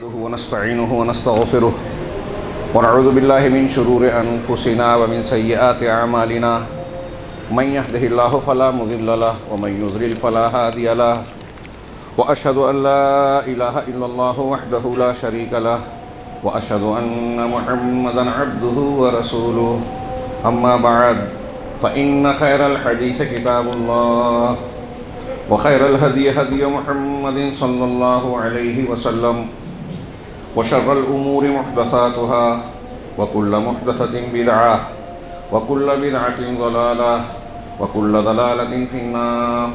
ونستعينه ونستغفره ونعوذ بالله من شرور أنفسنا ومن سيئات أعمالنا من يهده الله فلا مضل له ومن يضلل فلا هادي له وأشهد أن لا إله إلا الله وحده لا شريك له وأشهد أن محمدا عبده ورسوله أما بعد فإن خير الحديث كتاب الله وخير الهدي هدي محمد صلى الله عليه وسلم وشر الأمور محدثاتها وكل محدثة بدعة وكل بدعة ضلالة وكل ضلالة في النار.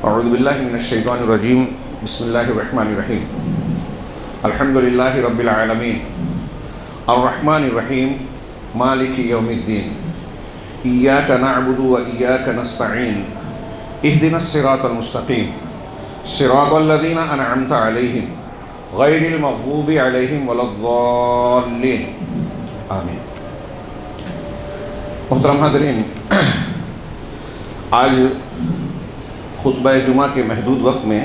أعوذ بالله من الشيطان الرجيم. بسم الله الرحمن الرحيم. الحمد لله رب العالمين الرحمن الرحيم مالك يوم الدين إياك نعبد وإياك نستعين اهدنا الصراط المستقيم صراط الذين أنعمت عليهم غیر المغضوب علیہم ولا الضالین آمین. محترم حاضرین، آج خطبہ جمعہ کے محدود وقت میں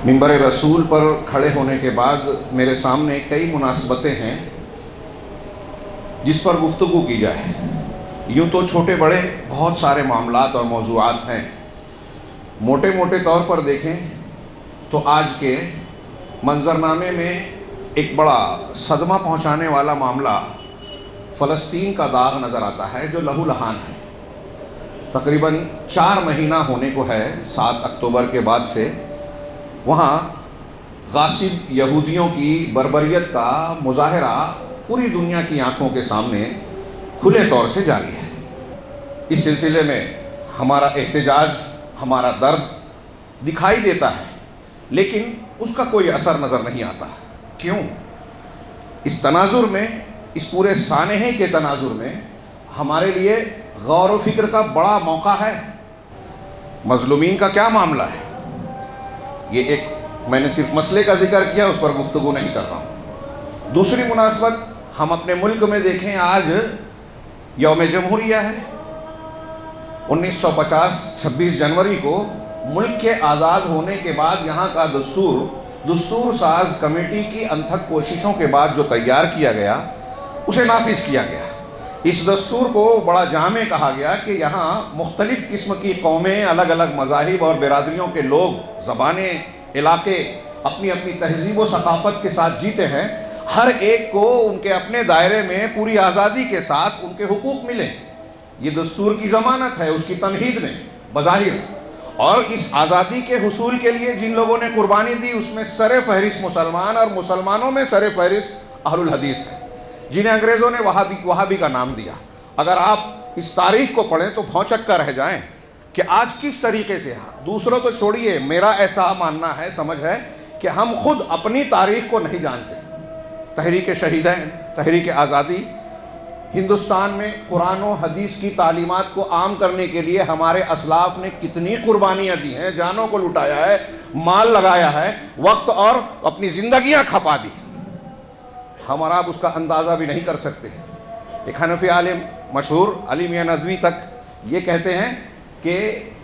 منبر رسول پر کھڑے ہونے کے بعد میرے سامنے کئی مناسبتیں ہیں جس پر گفتگو کی جائے. یوں تو چھوٹے بڑے بہت سارے معاملات اور موضوعات ہیں. موٹے موٹے طور پر دیکھیں تو آج کے منظرنامے میں ایک بڑا صدمہ پہنچانے والا معاملہ فلسطین کا داغ نظر آتا ہے جو لہو لہان ہے. تقریباً 4 مہینہ ہونے کو ہے 7 اکتوبر کے بعد سے وہاں غاصب یہودیوں کی بربریت کا مظاہرہ پوری دنیا کی آنکھوں کے سامنے کھلے طور سے جاری ہے. اس سلسلے میں ہمارا احتجاج، ہمارا درد دکھائی دیتا ہے، لیکن اس کا کوئی اثر نظر نہیں آتا. کیوں؟ اس تناظر میں، اس پورے سانحے کے تناظر میں ہمارے لیے غور و فکر کا بڑا موقع ہے. مظلومین کا کیا معاملہ ہے؟ یہ ایک میں نے صرف مسئلے کا ذکر کیا، اس پر گفتگو نہیں کر رہا ہوں. دوسری مناسبت ہم اپنے ملک میں دیکھیں، آج یوم جمہوریہ ہے. 1950 26 جنوری کو ملک کے آزاد ہونے کے بعد یہاں کا دستور ساز کمیٹی کی انتھک کوششوں کے بعد جو تیار کیا گیا اسے نافذ کیا گیا. اس دستور کو بڑا جامع کہا گیا کہ یہاں مختلف قسم کی قومیں، الگ الگ مذاہب اور برادریوں کے لوگ، زبانیں، علاقے اپنی اپنی تہذیب و ثقافت کے ساتھ جیتے ہیں. ہر ایک کو ان کے اپنے دائرے میں پوری آزادی کے ساتھ ان کے حقوق ملیں. یہ دستور کی ضمانت ہے اس کی تمہید میں بظاہر. اور اس آزادی کے حصول کے لیے جن لوگوں نے قربانی دی اس میں سر فہرست مسلمان، اور مسلمانوں میں سر فہرست اہل الحدیث ہیں، جنہیں انگریزوں نے وہابی کا نام دیا. اگر آپ اس تاریخ کو پڑھیں تو بھونچک کر رہ جائیں کہ آج کس طریقے سے، دوسروں تو چھوڑیے، میرا ایسا ماننا ہے، سمجھ ہے کہ ہم خود اپنی تاریخ کو نہیں جانتے. تحریک شہیدین، تحریک آزادی، ہندوستان میں قرآن و حدیث کی تعلیمات کو عام کرنے کے لیے ہمارے اسلاف نے کتنی قربانیاں دی ہیں، جانوں کو لٹایا ہے، مال لگایا ہے، وقت اور اپنی زندگیاں کھپا دی. ہم اور آپ اس کا اندازہ بھی نہیں کر سکتے. ایک حنفی عالم مشہور علی میاں ندوی تک یہ کہتے ہیں کہ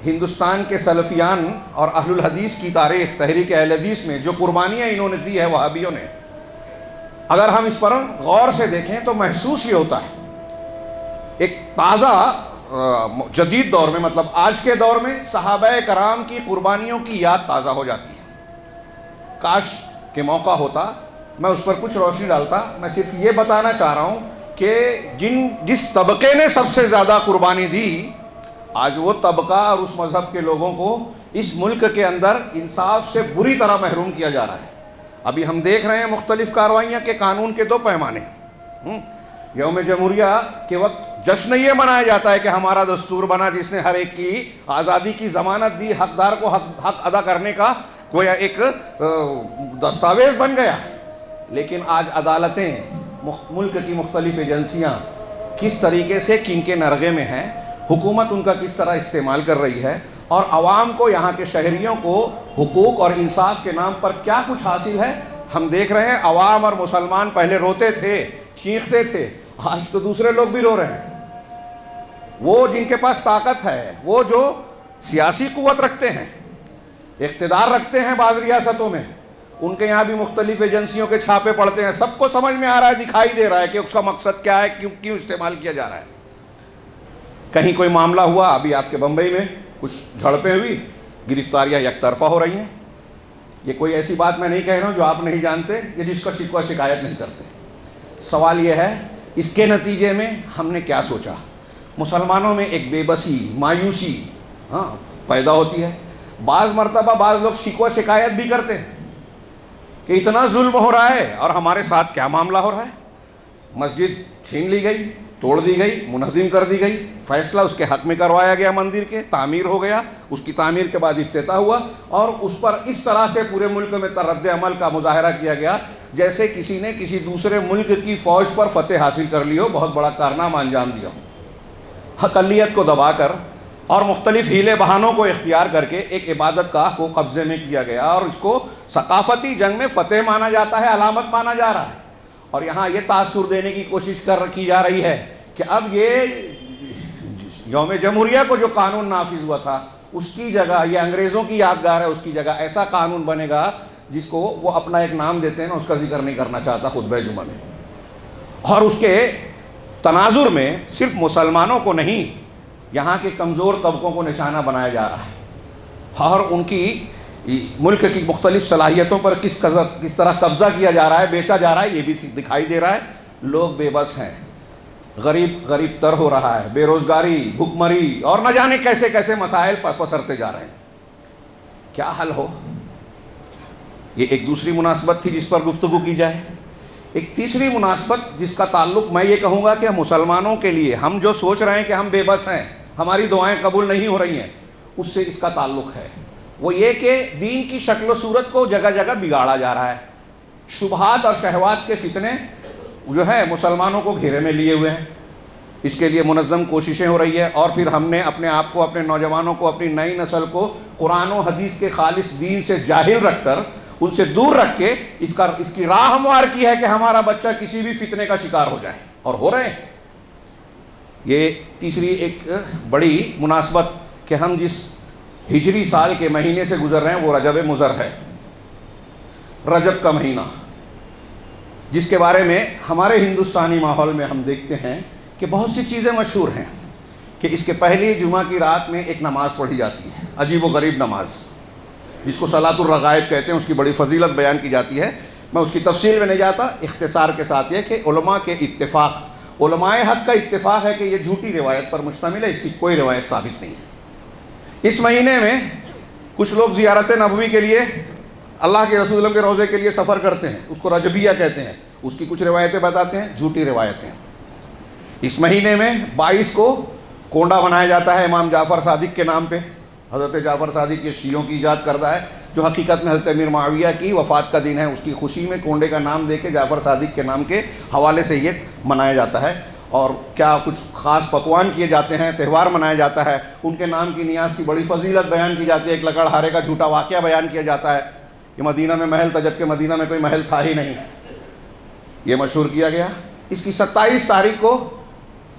ہندوستان کے سلفیان اور اہل الحدیث کی تاریخ، تحریک اہل حدیث میں جو قربانیاں انہوں نے دی ہے وہابیوں نے، اگر ہم اس پر غور سے دیکھیں تو محسوس یہ ہوتا ہے ایک تازہ جدید دور میں، مطلب آج کے دور میں صحابہ کرام کی قربانیوں کی یاد تازہ ہو جاتی ہے. کاش کہ موقع ہوتا میں اس پر کچھ روشنی ڈالتا. میں صرف یہ بتانا چاہ رہا ہوں کہ جس طبقے نے سب سے زیادہ قربانی دی، آج وہ طبقہ اور اس مذہب کے لوگوں کو اس ملک کے اندر انصاف سے بری طرح محروم کیا جا رہا ہے. ابھی ہم دیکھ رہے ہیں مختلف کارروائیاں کہ قانون کے 2 پیمانے. یوم جمہوریہ کے وقت جشن یہ منایا جاتا ہے کہ ہمارا دستور بنا جس نے ہر ایک کی آزادی کی ضمانت دی، حقدار کو حق ادا کرنے کا کوئی ایک دستاویز بن گیا. لیکن آج عدالتیں، ملک کی مختلف ایجنسیاں کس طریقے سے کن کے نرغے میں ہیں، حکومت ان کا کس طرح استعمال کر رہی ہے، اور عوام کو، یہاں کے شہریوں کو حقوق اور انصاف کے نام پر کیا کچھ حاصل ہے ہم دیکھ رہے ہیں. عوام اور مسلمان پہلے روتے تھے، چیختے تھے، آج تو دوسرے لوگ بھی رو رہے ہیں. وہ جن کے پاس طاقت ہے، وہ جو سیاسی قوت رکھتے ہیں، اقتدار رکھتے ہیں بعض ریاستوں میں، ان کے یہاں بھی مختلف ایجنسیوں کے چھاپے پڑتے ہیں، سب کو سمجھ میں آ رہا ہے، دکھائی دے رہا ہے کہ اس کا مقصد کیا ہے، کیوں استعمال کیا جا رہا ہے۔ کہیں کوئی معاملہ ہوا، ابھی آپ کے بمبئی میں کچھ جھڑپیں ہوئی، گرفتاریاں یک طرفہ ہو رہی ہیں۔ یہ کوئی ایسی بات میں نہیں کہہ رہا ہوں جو آپ نہیں جانتے یا جس کا شکوہ شکایت نہیں کرتے۔ سوال یہ ہے اس کے نتیجے میں ہم نے کیا سوچا؟ مسلمانوں میں ایک بے بسی، مایوسی پیدا ہوتی ہے۔ بعض مرتبہ بعض لوگ شکوہ شکایت بھی کرتے ہیں کہ اتنا ظلم ہو رہا ہے اور ہمارے ساتھ کیا معاملہ ہو رہا ہے۔ مسجد چھین لی گئی، توڑ دی گئی، منہدم کر دی گئی، فیصلہ اس کے حق میں کروایا گیا، مندر کے تعمیر ہو گیا، اس کی تعمیر کے بعد افتتاح ہوا، اور اس پر اس طرح سے پورے ملک میں رد عمل کا مظاہرہ کیا گیا جیسے کسی نے کسی دوسرے ملک کی فوج پر فتح حاصل کر لی ہو، بہت بڑا کارنامہ انجام دیا ہو۔ اقلیت کو دبا کر اور مختلف ہیلے بہانوں کو اختیار کر کے ایک عبادت گاہ کو قبضے میں کیا گیا، اور اس کو ثقافتی جنگ میں فتح مانا جاتا ہے، علامت مانا جا رہا ہے۔ اور یہاں یہ تاثر دینے کی کوشش کی جا رہی ہے کہ اب یہ یوم جمہوریہ کو جو قانون نافذ ہوا تھا اس کی جگہ، یہ انگریزوں کی یادگار ہے، اس کی جگہ ایسا قانون بنے گا جس کو وہ اپنا ایک نام دیتے ہیں نا، اس کا ذکر نہیں کرنا چاہتا خطبہ جمعہ میں۔ اور اس کے تناظر میں صرف مسلمانوں کو نہیں، یہاں کے کمزور طبقوں کو نشانہ بنایا جا رہا ہے، اور ان کی ملک کی مختلف صلاحیتوں پر کس طرح قبضہ کیا جا رہا ہے، بیچا جا رہا ہے، یہ بھی دکھائی دے رہا ہے۔ لوگ بے بس ہیں، غریب تر ہو رہا ہے، بے روزگاری، بھوک مری اور نہ جانے کیسے کیسے مسائل پسرتے جا رہے ہیں۔ کیا حل ہو؟ یہ ایک دوسری مناسبت تھی جس پر گفتگو کی جائے۔ ایک تیسری مناسبت جس کا تعلق میں یہ کہوں گا کہ مسلمانوں کے لیے ہم جو سوچ رہے ہیں کہ ہم بے بس ہیں، ہماری دعائیں قبول نہیں ہو رہی ہیں، اس سے اس کا تعلق ہے۔ وہ یہ کہ دین کی شکل و صورت کو جگہ جگہ بگاڑا جا رہا ہے۔ شبہات اور شہوات کے فتنے جو ہے مسلمانوں کو گھیرے میں لیے ہوئے ہیں۔ اس کے لیے منظم کوششیں ہو رہی ہے، اور پھر ہم نے اپنے آپ کو، اپنے نوجوانوں کو، اپنی نئی نسل کو قرآن و حدیث کے خالص دین سے جاہل رکھ کر، ان سے دور رکھ کے اس کی راہ ہموار کی ہے کہ ہمارا بچہ کسی بھی فتنے کا شکار ہو جائے، اور ہو رہے ہیں۔ یہ تیسری ایک بڑی مناسبت کہ ہم جس ہجری سال کے مہینے سے گزر رہے ہیں وہ رجب مضر ہے، رجب کا مہینہ، جس کے بارے میں ہمارے ہندوستانی ماحول میں ہم دیکھتے ہیں کہ بہت سی چیزیں مشہور ہیں کہ اس کے پہلی جمعہ کی رات میں ایک نماز پڑھی جاتی ہے، عجیب و غریب نماز جس کو صلاۃ الرغائب کہتے ہیں، اس کی بڑی فضیلت بیان کی جاتی ہے۔ میں اس کی تفصیل میں نہیں جاتا، اختصار کے ساتھ یہ کہ علماء کے اتفاق، علماء حق کا اتفاق ہے کہ یہ جھوٹی روایت پر مشتمل ہے، اس کی کوئی روایت ثابت نہیں ہے۔ اس مہینے میں کچھ لوگ زیارت نبوی کے لیے، اللہ کے رسول کے روضے کے لیے سفر کرتے ہیں، اس کو رجبیہ کہتے ہیں، اس کی کچھ روایتیں بتاتے ہیں، جھوٹی روایتیں۔ اس مہینے میں 22 کو کونڈا بنایا جاتا ہے امام جعفر صادق کے نام پہ۔ حضرت جعفر صادق یہ شیعوں کی ایجاد کردہ ہے، جو حقیقت میں حضرت امیر معاویہ کی وفات کا دن ہے، اس کی خوشی میں کونڈے کا نام دے کے جعفر صادق کے نام کے حوالے سے یہ منایا جاتا ہے۔ اور کیا کچھ خاص پکوان کیے جاتے ہیں، تہوار منایا جاتا ہے، ان کے نام کی نیاز کی بڑی فضیلت بیان کی جاتی ہے، ایک لکڑہارے کا جھوٹا واقعہ بیان کیا جاتا ہے کہ مدینہ میں محل تھا جبکہ مدینہ میں کوئی محل تھا ہی نہیں، یہ مشہور کیا گیا۔ اس کی 27 تاریخ کو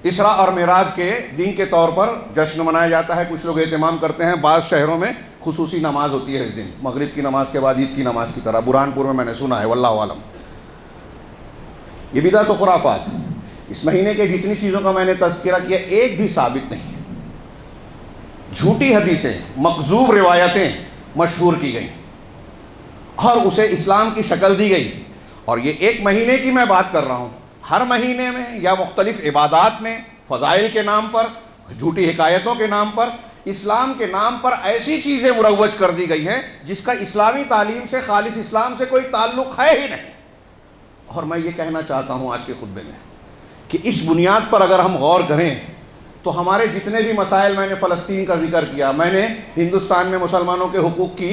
اسراء اور معراج کے دن کے طور پر جشن منایا جاتا ہے، کچھ لوگ اہتمام کرتے ہیں، بعض شہروں میں خصوصی نماز ہوتی ہے اس دن، مغرب کی نماز کے بعد عید کی نماز کی طرح، برہانپور میں نے سنا ہے، واللہ عالم۔ یہ بدعت و خرافات، اس مہینے کے جتنی چیزوں کا میں نے تذکرہ کیا ایک بھی ثابت نہیں، جھوٹی حدیثیں، مکذوب روایتیں مشہور کی گئیں اور اسے اسلام کی شکل دی گئی۔ اور یہ ایک مہینے کی میں بات کر رہا ہوں، ہر مہینے میں یا مختلف عبادات میں فضائل کے نام پر، جھوٹی حکایتوں کے نام پر، اسلام کے نام پر ایسی چیزیں مروج کر دی گئی ہیں جس کا اسلامی تعلیم سے، خالص اسلام سے کوئی تعلق ہے ہی نہیں۔ اور میں یہ کہنا چاہتا ہوں آج کے خطبے میں کہ اس بنیاد پر اگر ہم غور کریں تو ہمارے جتنے بھی مسائل، میں نے فلسطین کا ذکر کیا، میں نے ہندوستان میں مسلمانوں کے حقوق کی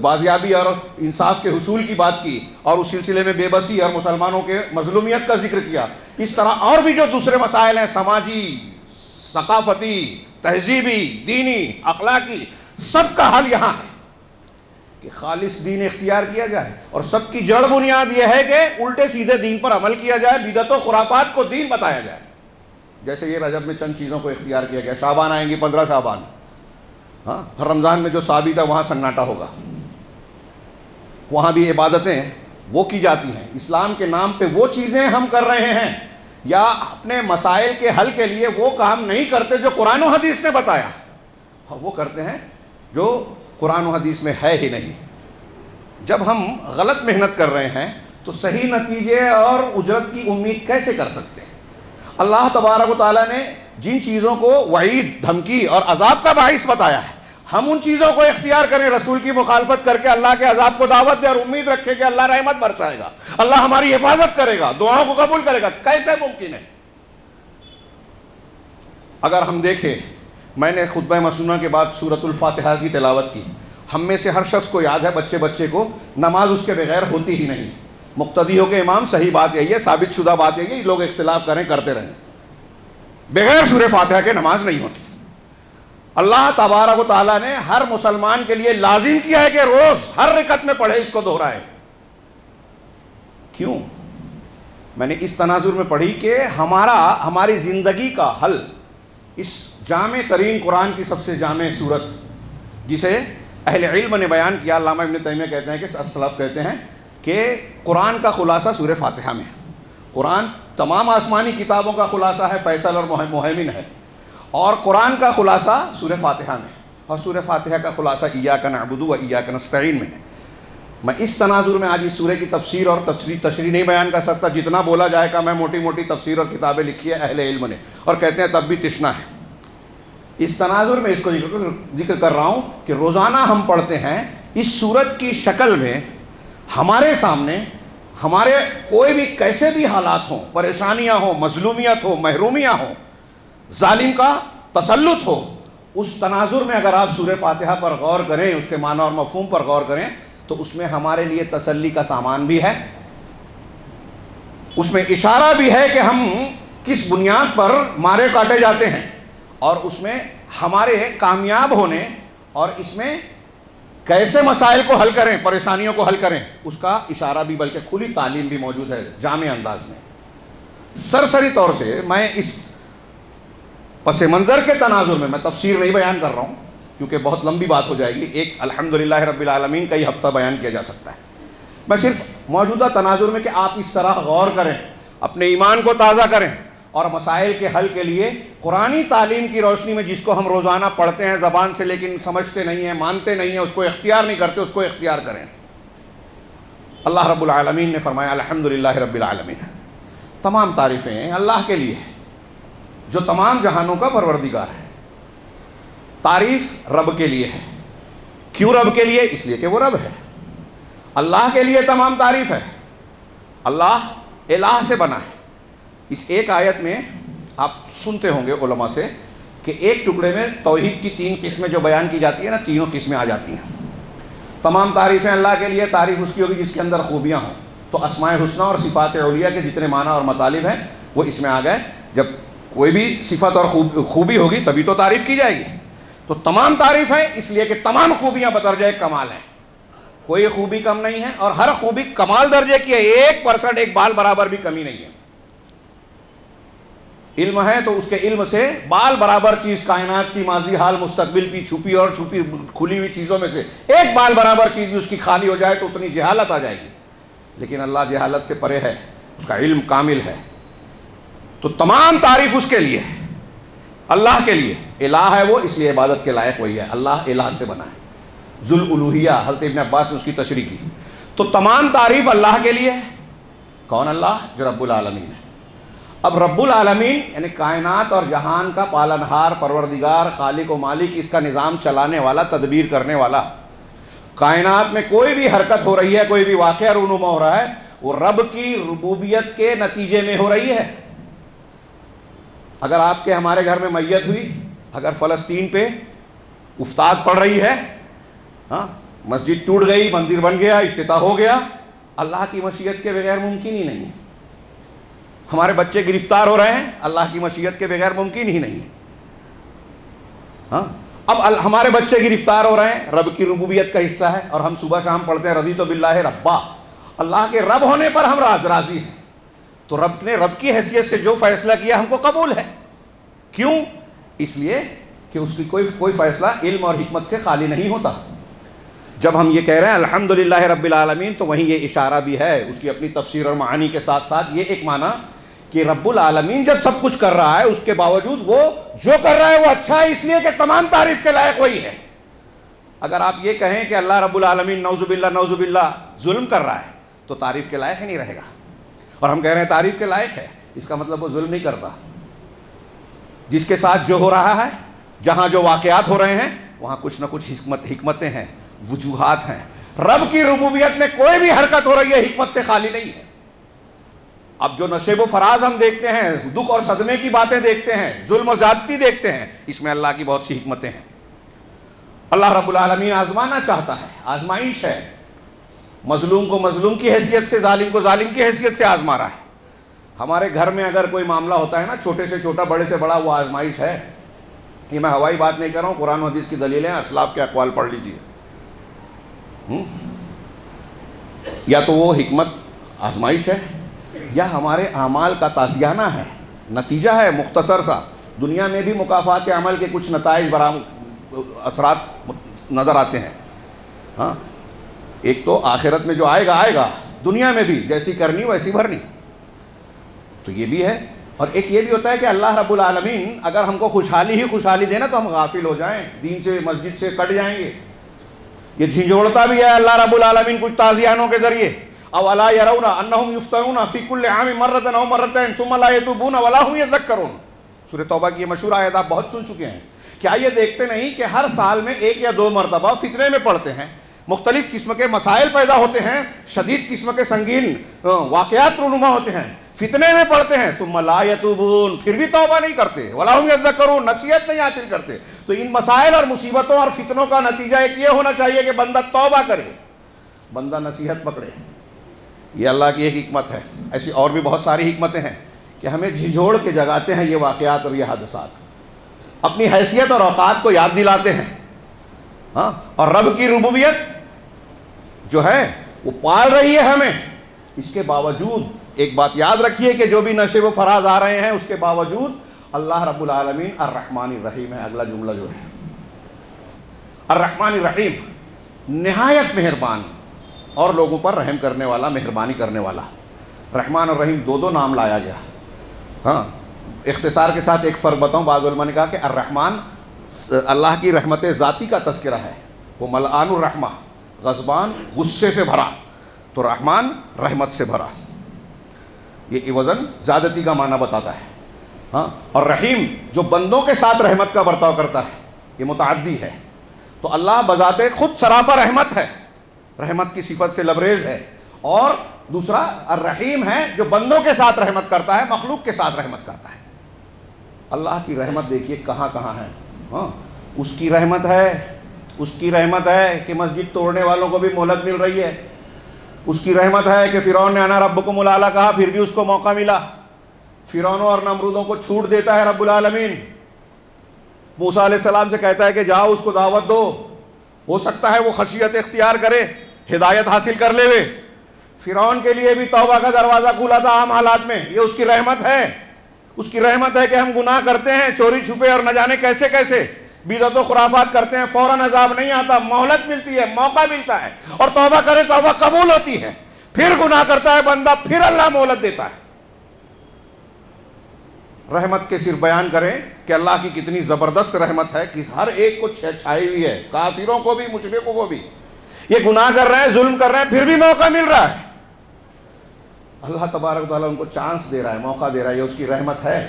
بازیابی اور انصاف کے حصول کی بات کی، اور اس سلسلے میں بے بسی اور مسلمانوں کے مظلومیت کا ذکر کیا، اس طرح اور بھی جو دوسرے مسائل ہیں، سماجی، ثقافتی، تہذیبی، دینی، اخلاقی، سب کا حل یہاں ہے کہ خالص دین اختیار کیا جائے، اور سب کی جڑ بنیاد یہ ہے کہ الٹے سیدھے دین پر عمل کیا جائے، بدعت و خرافات کو دین بتایا جائے۔ جیسے یہ رجب میں چند چیزوں کو اختیار کیا گیا، شعبان آئیں گی 15 شعبان، ہاں، ہر رمضان میں جو ثابت ہے وہاں سناٹا ہوگا، وہاں بھی عبادتیں وہ کی جاتی ہیں، اسلام کے نام پہ وہ چیزیں ہم کر رہے ہیں یا اپنے مسائل کے حل کے لیے وہ کام نہیں کرتے جو قرآن و حدیث نے بتایا، وہ کرتے ہیں جو قرآن و حدیث میں ہے ہی نہیں۔ جب ہم غلط محنت کر رہے ہیں تو صحیح نتیجے اور اجرت کی امید کیسے کر سکتے ہیں؟ اللہ تبارک و تعالیٰ نے جن چیزوں کو وعید، دھمکی اور عذاب کا باعث بتایا ہے، ہم ان چیزوں کو اختیار کریں، رسول کی مخالفت کر کے اللہ کے عذاب کو دعوت دیں اور امید رکھیں کہ اللہ رحمت برسائے گا، اللہ ہماری حفاظت کرے گا، دعاؤں کو قبول کرے گا، کیسے ممکن ہے؟ اگر ہم دیکھیں، میں نے خطبہ مسنونہ کے بعد سورۃ الفاتحہ کی تلاوت کی، ہم میں سے ہر شخص کو یاد ہے، بچے کو نماز اس کے بغیر ہوتی ہی نہیں، مقتدی ہو کے امام، صحیح بات یہی ہے، ثابت شدہ بات یہی ہے، لوگ اختلاف کریں کرتے رہیں، بغیر سورہ فاتحہ کے نماز نہیں ہوتی۔ اللہ تبارک و تعالیٰ نے ہر مسلمان کے لیے لازم کیا ہے کہ روز ہر رکعت میں پڑھے، اس کو دہرائے۔ کیوں؟ میں نے اس تناظر میں پڑھی کہ ہماری زندگی کا حل اس جامع ترین قرآن کی سب سے جامع صورت، جسے اہل علم نے بیان کیا، علامہ ابن تیمیہ کہتے ہیں کہ السلف کہتے ہیں کہ قرآن کا خلاصہ سورہ فاتحہ میں ہے۔ قرآن تمام آسمانی کتابوں کا خلاصہ ہے، فیصل اور مہیمن ہے، اور قرآن کا خلاصہ سورہ فاتحہ میں، اور سورہ فاتحہ کا خلاصہ ایاک نعبد و ایاک نستعین میں ہے۔ میں اس تناظر میں آج اس سورہ کی تفسیر اور تشریح نہیں بیان کر سکتا، جتنا بولا جائے گا، میں موٹی موٹی تفسیر اور کتابیں لکھی ہے اہل علم نے، اور کہتے ہیں تب بھی تشنا ہے۔ اس تناظر میں اس کو ذکر کر رہا ہوں کہ روزانہ ہم پڑھتے ہیں اس سورت کی شکل میں ہمارے سامنے ہمارے کوئی بھی کیسے بھی حالات ہوں، پریشانیاں ہوں، مظلومیت ہو، محرومیاں ہوں، ظالم کا تسلط ہو، اس تناظر میں اگر آپ سورہ فاتحہ پر غور کریں، اس کے معنی اور مفہوم پر غور کریں، تو اس میں ہمارے لیے تسلی کا سامان بھی ہے، اس میں اشارہ بھی ہے کہ ہم کس بنیاد پر مارے کاٹے جاتے ہیں، اور اس میں ہمارے کامیاب ہونے اور اس میں کیسے مسائل کو حل کریں، پریشانیوں کو حل کریں، اس کا اشارہ بھی، بلکہ کھلی تعلیم بھی موجود ہے جامع انداز میں۔ سرسری طور سے میں اس پس منظر کے تناظر میں تفسیر نہیں بیان کر رہا ہوں کیونکہ بہت لمبی بات ہو جائے گی، ایک الحمدللہ رب العالمین کا ہی ہفتہ بیان کیا جا سکتا ہے۔ میں صرف موجودہ تناظر میں کہ آپ اس طرح غور کریں، اپنے ایمان کو تازہ کریں، اور مسائل کے حل کے لیے قرآنی تعلیم کی روشنی میں، جس کو ہم روزانہ پڑھتے ہیں زبان سے لیکن سمجھتے نہیں ہیں، مانتے نہیں ہیں، اس کو اختیار نہیں کرتے، اس کو اختیار کریں۔ اللہ رب العالمین نے فرمایا الحمدللہ رب العالمین، تمام تعریفیں اللہ کے لیے جو تمام جہانوں کا پروردگار ہے۔ تعریف رب کے لیے ہے۔ کیوں رب کے لیے؟ اس لیے کہ وہ رب ہے۔ اللہ کے لیے تمام تعریف ہے۔ اللہ الہ سے بنا ہے۔ اس ایک آیت میں آپ سنتے ہوں گے علماء سے کہ ایک ٹکڑے میں توحید کی 3 قسمیں جو بیان کی جاتی ہیں نا، تینوں قسمیں آ جاتی ہیں۔ تمام تعریفیں اللہ کے لیے، تعریف اس کی ہوگی جس کے اندر خوبیاں ہوں، تو اسماء حسنہ اور صفات علیہ کے جتنے معنی اور مطالب ہیں وہ اس میں آ گئے۔ جب کوئی بھی صفت اور خوبی ہوگی تبھی تو تعریف کی جائے گی، تو تمام تعریف ہے اس لیے کہ تمام خوبیاں بدرجہ کمال ہیں، کوئی خوبی کم نہیں ہے، اور ہر خوبی کمال درجے کی ہے، 1% ایک بال برابر بھی کمی نہیں ہے۔ علم ہے تو اس کے علم سے بال برابر چیز، کائنات کی ماضی حال مستقبل کی چھپی اور چھپی کھلی ہوئی چیزوں میں سے ایک بال برابر چیز بھی اس کی خالی ہو جائے تو اتنی جہالت آ جائے گی، لیکن اللہ جہالت سے پرے ہے، اس کا علم کامل ہے، تو تمام تعریف اس کے لیے ہے، اللہ کے لیے۔ الہ ہے وہ، اس لیے عبادت کے لائق وہی ہے، اللہ الہ سے بنا ہے، ذوالالوہیہ، حضرت ابن عباس نے اس کی تشریح کی۔ تو تمام تعریف اللہ کے لیے ہے۔ کون اللہ؟ جو رب العالمین ہے۔ اب رب العالمین یعنی کائنات اور جہان کا پالنہار، پروردگار، خالق و مالک، اس کا نظام چلانے والا، تدبیر کرنے والا۔ کائنات میں کوئی بھی حرکت ہو رہی ہے، کوئی بھی واقعہ رونما ہو رہا ہے، وہ رب کی ربوبیت کے نتیجے میں ہو رہی ہے۔ اگر آپ کے ہمارے گھر میں میت ہوئی، اگر فلسطین پہ افتاد پڑ رہی ہے، مسجد ٹوٹ گئی، مندر بن گیا، افتتاح ہو گیا، اللہ کی مشیت کے بغیر ممکن ہی نہیں ہے۔ ہمارے بچے گرفتار ہو رہے ہیں، اللہ کی مشیت کے بغیر ممکن ہی نہیں ہے۔ اب ہمارے بچے گرفتار ہو رہے ہیں، رب کی ربوبیت کا حصہ ہے، اور ہم صبح شام پڑھتے ہیں رضیت باللہ ربا، اللہ کے رب ہونے پر ہم راضی ہیں، تو رب نے رب کی حیثیت سے جو فیصلہ کیا ہم کو قبول ہے۔ کیوں؟ اس لیے کہ اس کی کوئی فیصلہ علم اور حکمت سے خالی نہیں ہوتا۔ جب ہم یہ کہہ رہے ہیں الحمدللہ رب العالمین، تو وہیں یہ اشارہ بھی ہے اس کی اپنی تفسیر اور معانی کے ساتھ ساتھ یہ ایک معنی کہ رب العالمین جب سب کچھ کر رہا ہے اس کے باوجود وہ جو کر رہا ہے وہ اچھا ہے، اس لیے کہ تمام تعریف کے لائق وہی ہے۔ اگر آپ یہ کہیں کہ اللہ رب العالمین نعوذ باللہ ظلم کر رہا ہے تو تعریف کے لائق ہی نہیں رہے گا، اور ہم کہہ رہے ہیں تعریف کے لائق ہے، اس کا مطلب وہ ظلم نہیں کرتا۔ جس کے ساتھ جو ہو رہا ہے، جہاں جو واقعات ہو رہے ہیں، وہاں کچھ نہ کچھ حکمتیں ہیں، وجوہات ہیں۔ رب کی ربوبیت میں کوئی بھی حرکت ہو رہی ہے حکمت سے خالی نہیں ہے۔ اب جو نشیب و فراز ہم دیکھتے ہیں، دکھ اور صدمے کی باتیں دیکھتے ہیں، ظلم و زیادتی دیکھتے ہیں، اس میں اللہ کی بہت سی حکمتیں ہیں۔ اللہ رب العالمین آزمانا چاہتا ہے، آزمائش ہے، مظلوم کو مظلوم کی حیثیت سے، ظالم کو ظالم کی حیثیت سے آزما رہا ہے۔ ہمارے گھر میں اگر کوئی معاملہ ہوتا ہے نا، چھوٹے سے چھوٹا بڑے سے بڑا، وہ آزمائش ہے۔ یہ میں ہوائی بات نہیں کر رہا ہوں، قرآن و حدیث کی دلیلیں، اسلاف کے اقوال پڑھ لیجئے۔ یا تو وہ حکمت آزمائش ہے، یا ہمارے اعمال کا تازیانہ ہے، نتیجہ ہے مختصر سا۔ دنیا میں بھی مکافات کے عمل کے کچھ نتائج اثرات نظر آتے ہیں۔ ہاں، ایک تو آخرت میں جو آئے گا، دنیا میں بھی جیسی کرنی ویسی بھرنی، تو یہ بھی ہے۔ اور ایک یہ بھی ہوتا ہے کہ اللہ رب العالمین اگر ہم کو خوشحالی دے نا تو ہم غافل ہو جائیں، دین سے مسجد سے کٹ جائیں گے۔ یہ جھنجھوڑتا بھی ہے اللہ رب العالمین کچھ تازیانوں کے ذریعے۔ اولا يرون انهم يفتنون في كل عام مرة او مرتين ثم لا يتوبون ولا هم يذكرون۔ سورہ توبہ کی یہ مشہور آیت آپ بہت سن چکے ہیں۔ کیا یہ دیکھتے نہیں کہ ہر سال میں 1 یا 2 مرتبہ فتنے میں پڑتے ہیں، مختلف قسم کے مسائل پیدا ہوتے ہیں، شدید قسم کے سنگین واقعات رونما ہوتے ہیں، فتنے میں پڑتے ہیں، ثم لا يتوبون، پھر بھی توبہ نہیں کرتے، ولا هم يذكرون، نصیحت نہیں حاصل کرتے۔ تو ان مسائل اور مصیبتوں اور فتنوں کا نتیجہ ایک یہ ہونا چاہیے کہ بندہ توبہ کرے، بندہ نصیحت پکڑے۔ یہ اللہ کی ایک حکمت ہے۔ ایسی اور بھی بہت ساری حکمتیں ہیں کہ ہمیں جھنجھوڑ کے جگاتے ہیں یہ واقعات اور یہ حادثات، اپنی حیثیت اور اوقات کو یاد دلاتے ہیں۔ ہاں، اور رب کی ربوبیت جو ہے وہ پال رہی ہے ہمیں۔ اس کے باوجود ایک بات یاد رکھیے کہ جو بھی نشیب و فراز آ رہے ہیں، اس کے باوجود اللہ رب العالمین الرحمن الرحیم ہے۔ اگلا جملہ جو ہے الرحمن الرحیم، نہایت مہربان اور لوگوں پر رحم کرنے والا، مہربانی کرنے والا۔ رحمان اور رحیم دو نام لایا گیا۔ ہاں، اختصار کے ساتھ ایک فرق بتاؤں، بعض علماء نے کہا کہ الرحمن اللہ کی رحمت ذاتی کا تذکرہ ہے، وہ ملعان الرحمہ، غضبان، غصے سے بھرا، تو رحمان رحمت سے بھرا، یہ وزن زیادتی کا معنی بتاتا ہے۔ ہاں، اور رحیم جو بندوں کے ساتھ رحمت کا برتاؤ کرتا ہے، یہ متعدی ہے۔ تو اللہ بذات خود سراپا رحمت ہے، رحمت کی صفت سے لبریز ہے۔ اور دوسرا الرحیم ہے جو بندوں کے ساتھ رحمت کرتا ہے، مخلوق کے ساتھ رحمت کرتا ہے۔ اللہ کی رحمت دیکھیے کہاں کہاں ہے۔ ہاں، اس کی رحمت ہے کہ مسجد توڑنے والوں کو بھی مہلت مل رہی ہے۔ اس کی رحمت ہے کہ فرعون نے انا ربکم الاعلی کہا، پھر بھی اس کو موقع ملا۔ فرعونوں اور نمرودوں کو چھوٹ دیتا ہے رب العالمین۔ موسیٰ علیہ السلام سے کہتا ہے کہ جاؤ اس کو دعوت دو، ہو سکتا ہے وہ خشیت اختیار کرے، ہدایت حاصل کر لے وے۔ فرعون کے لیے بھی توبہ کا دروازہ کھلا تھا عام حالات میں۔ یہ اس کی رحمت ہے۔ اس کی رحمت ہے کہ ہم گناہ کرتے ہیں چوری چھپے اور نہ جانے کیسے کیسے بدعت و خرافات کرتے ہیں، فوراً عذاب نہیں آتا، مہلت ملتی ہے، موقع ملتا ہے، اور توبہ کرے توبہ قبول ہوتی ہے۔ پھر گناہ کرتا ہے بندہ، پھر اللہ مہلت دیتا ہے۔ رحمت کے صرف بیان کریں کہ اللہ کی کتنی زبردست رحمت ہے کہ ہر ایک کو چھائی ہوئی ہے، کافروں کو بھی، مشرکوں کو بھی۔ یہ گناہ کر رہے ہیں، ظلم کر رہے ہیں، پھر بھی موقع مل رہا ہے۔ اللہ تبارک و تعالیٰ ان کو چانس دے رہا ہے، موقع دے رہا ہے، یہ اس کی رحمت ہے۔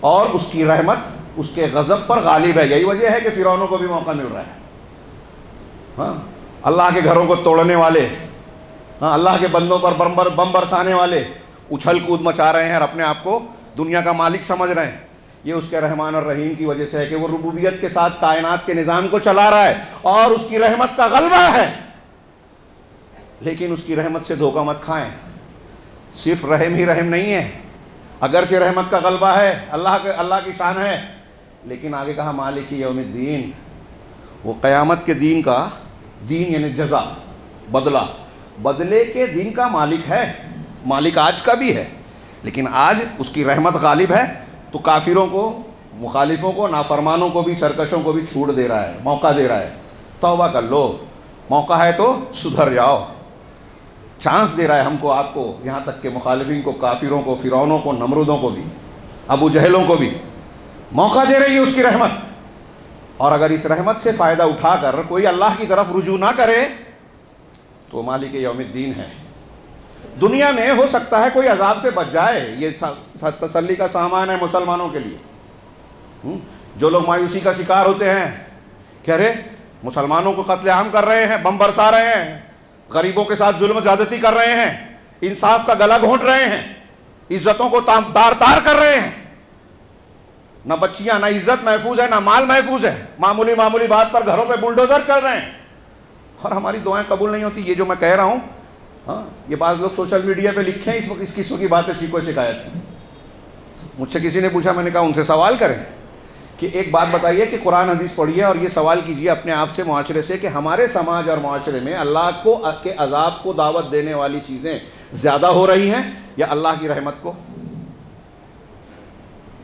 اور اس کی رحمت اس کے غضب پر غالب ہے۔ یہی وجہ ہے کہ فرعونوں کو بھی موقع مل رہا ہے۔ ہاں، اللہ کے گھروں کو توڑنے والے، ہاں، اللہ کے بندوں پر بم برسانے والے اچھل کود مچا رہے ہیں اور اپنے آپ کو دنیا کا مالک سمجھ رہے ہیں۔ یہ اس کے رحمان اور رحیم کی وجہ سے ہے کہ وہ ربوبیت کے ساتھ کائنات کے نظام کو چلا رہا ہے اور اس کی رحمت کا غلبہ ہے۔ لیکن اس کی رحمت سے دھوکہ مت کھائیں، صرف رحم ہی رحم نہیں ہے، اگرچہ رحمت کا غلبہ ہے، اللہ کی شان ہے، لیکن آگے کہا مالک یوم الدین، وہ قیامت کے دین کا، دین یعنی جزا، بدلے کے دین کا مالک ہے۔ مالک آج کا بھی ہے، لیکن آج اس کی رحمت غالب ہے، تو کافروں کو مخالفوں کو، نافرمانوں کو بھی، سرکشوں کو بھی چھوٹ دے رہا ہے، موقع دے رہا ہے. توبہ کر لو، موقع ہے تو سدھر جاؤ. چانس دے رہا ہے ہم کو، آپ کو، یہاں تک کہ مخالفین کو، کافروں کو، فرعونوں کو، نمرودوں کو بھی، ابو جہلوں کو بھی موقع دے رہی ہے اس کی رحمت. اور اگر اس رحمت سے فائدہ اٹھا کر کوئی اللہ کی طرف رجوع نہ کرے تو مالک یوم الدین ہے. دنیا میں ہو سکتا ہے کوئی عذاب سے بچ جائے، یہ تسلی کا سامان ہے مسلمانوں کے لیے. جو لوگ مایوسی کا شکار ہوتے ہیں کہ ارے مسلمانوں کو قتل عام کر رہے ہیں، بم برسا رہے ہیں، غریبوں کے ساتھ ظلم زیادتی کر رہے ہیں، انصاف کا گلا گھونٹ رہے ہیں، عزتوں کو تار تار کر رہے ہیں، نہ بچیاں، نہ عزت محفوظ ہے، نہ مال محفوظ ہے، معمولی بات پر گھروں پہ بلڈوزر چل رہے ہیں اور ہماری دعائیں قبول نہیں ہوتی. یہ جو میں کہہ رہا ہوں، ہاں، یہ بعض لوگ سوشل میڈیا پہ لکھیں اس قسم کی باتیں، شکوے شکایت کی. مجھ سے کسی نے پوچھا، میں نے کہا ان سے سوال کریں کہ ایک بات بتائیے کہ قرآن حدیث پڑھیے اور یہ سوال کیجئے اپنے آپ سے، معاشرے سے، کہ ہمارے سماج اور معاشرے میں اللہ کو کے عذاب کو دعوت دینے والی چیزیں زیادہ ہو رہی ہیں یا اللہ کی رحمت کو؟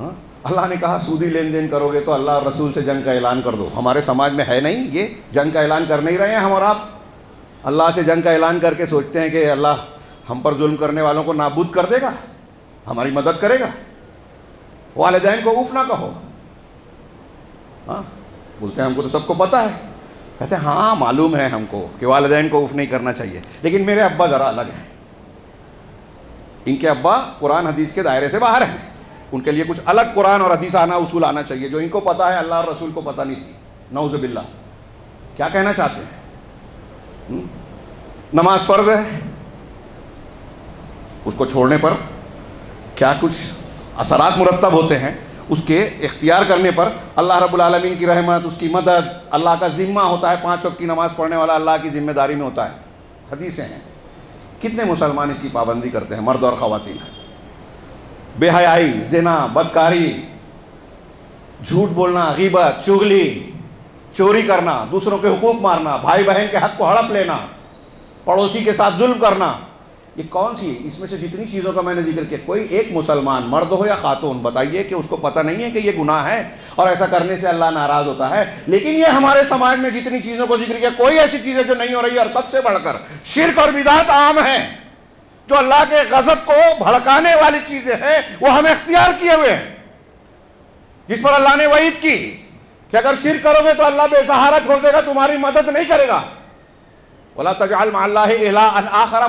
ہاں، اللہ نے کہا سودی لین دین کرو گے تو اللہ اور رسول سے جنگ کا اعلان کر دو. ہمارے سماج میں ہے نہیں یہ، جنگ کا اعلان کر نہیں رہے ہیں ہم اور آپ. اللہ سے جنگ کا اعلان کر کے سوچتے ہیں کہ اللہ ہم پر ظلم کرنے والوں کو نابود کر دے گا، ہماری مدد کرے گا. والدین کو اف نہ کہو. ہاں، بولتے ہیں ہم کو تو سب کو پتہ ہے. کہتے ہیں ہاں معلوم ہے ہم کو کہ والدین کو اف نہیں کرنا چاہیے، لیکن میرے ابا ذرا الگ ہیں. ان کے ابا قرآن حدیث کے دائرے سے باہر ہیں، ان کے لیے کچھ الگ قرآن اور حدیث اصول آنا چاہیے جو ان کو پتہ ہے، اللہ اور رسول کو پتہ نہیں تھی. نعوذ باللہ. کیا کہنا چاہتے ہیں؟ نماز فرض ہے، اس کو چھوڑنے پر کیا کچھ اثرات مرتب ہوتے ہیں، اس کے اختیار کرنے پر اللہ رب العالمین کی رحمت، اس کی مدد، اللہ کا ذمہ ہوتا ہے. 5 وقت کی نماز پڑھنے والا اللہ کی ذمہ داری میں ہوتا ہے. حدیثیں ہیں. کتنے مسلمان اس کی پابندی کرتے ہیں، مرد اور خواتین؟ بے حیائی، زنا، بدکاری، جھوٹ بولنا، غیبت، چغلی، چوری کرنا، دوسروں کے حقوق مارنا، بھائی بہن کے حق کو ہڑپ لینا، پڑوسی کے ساتھ ظلم کرنا، یہ کون سی؟ اس میں سے جتنی چیزوں کا میں نے ذکر کیا، کوئی ایک مسلمان مرد ہو یا خاتون بتائیے کہ اس کو پتہ نہیں ہے کہ یہ گناہ ہے اور ایسا کرنے سے اللہ ناراض ہوتا ہے. لیکن یہ ہمارے سماج میں جتنی چیزوں کو ذکر کیا، کوئی ایسی چیزیں جو نہیں ہو رہی ہے. اور سب سے بڑھ کر شرک اور بدعت عام ہیں، جو اللہ کے غضب کو بھڑکانے والی چیزیں ہیں وہ ہم اختیار کیے ہوئے ہیں، جس پر اللہ نے وعید کی کہ اگر شرک کرو گے تو اللہ بے سہارا چھوڑ دے گا، تمہاری مدد نہیں کرے گا. وَلَا تَجْعَلْ مَعَ اللَّهِ إِلَٰهًا آخَرَ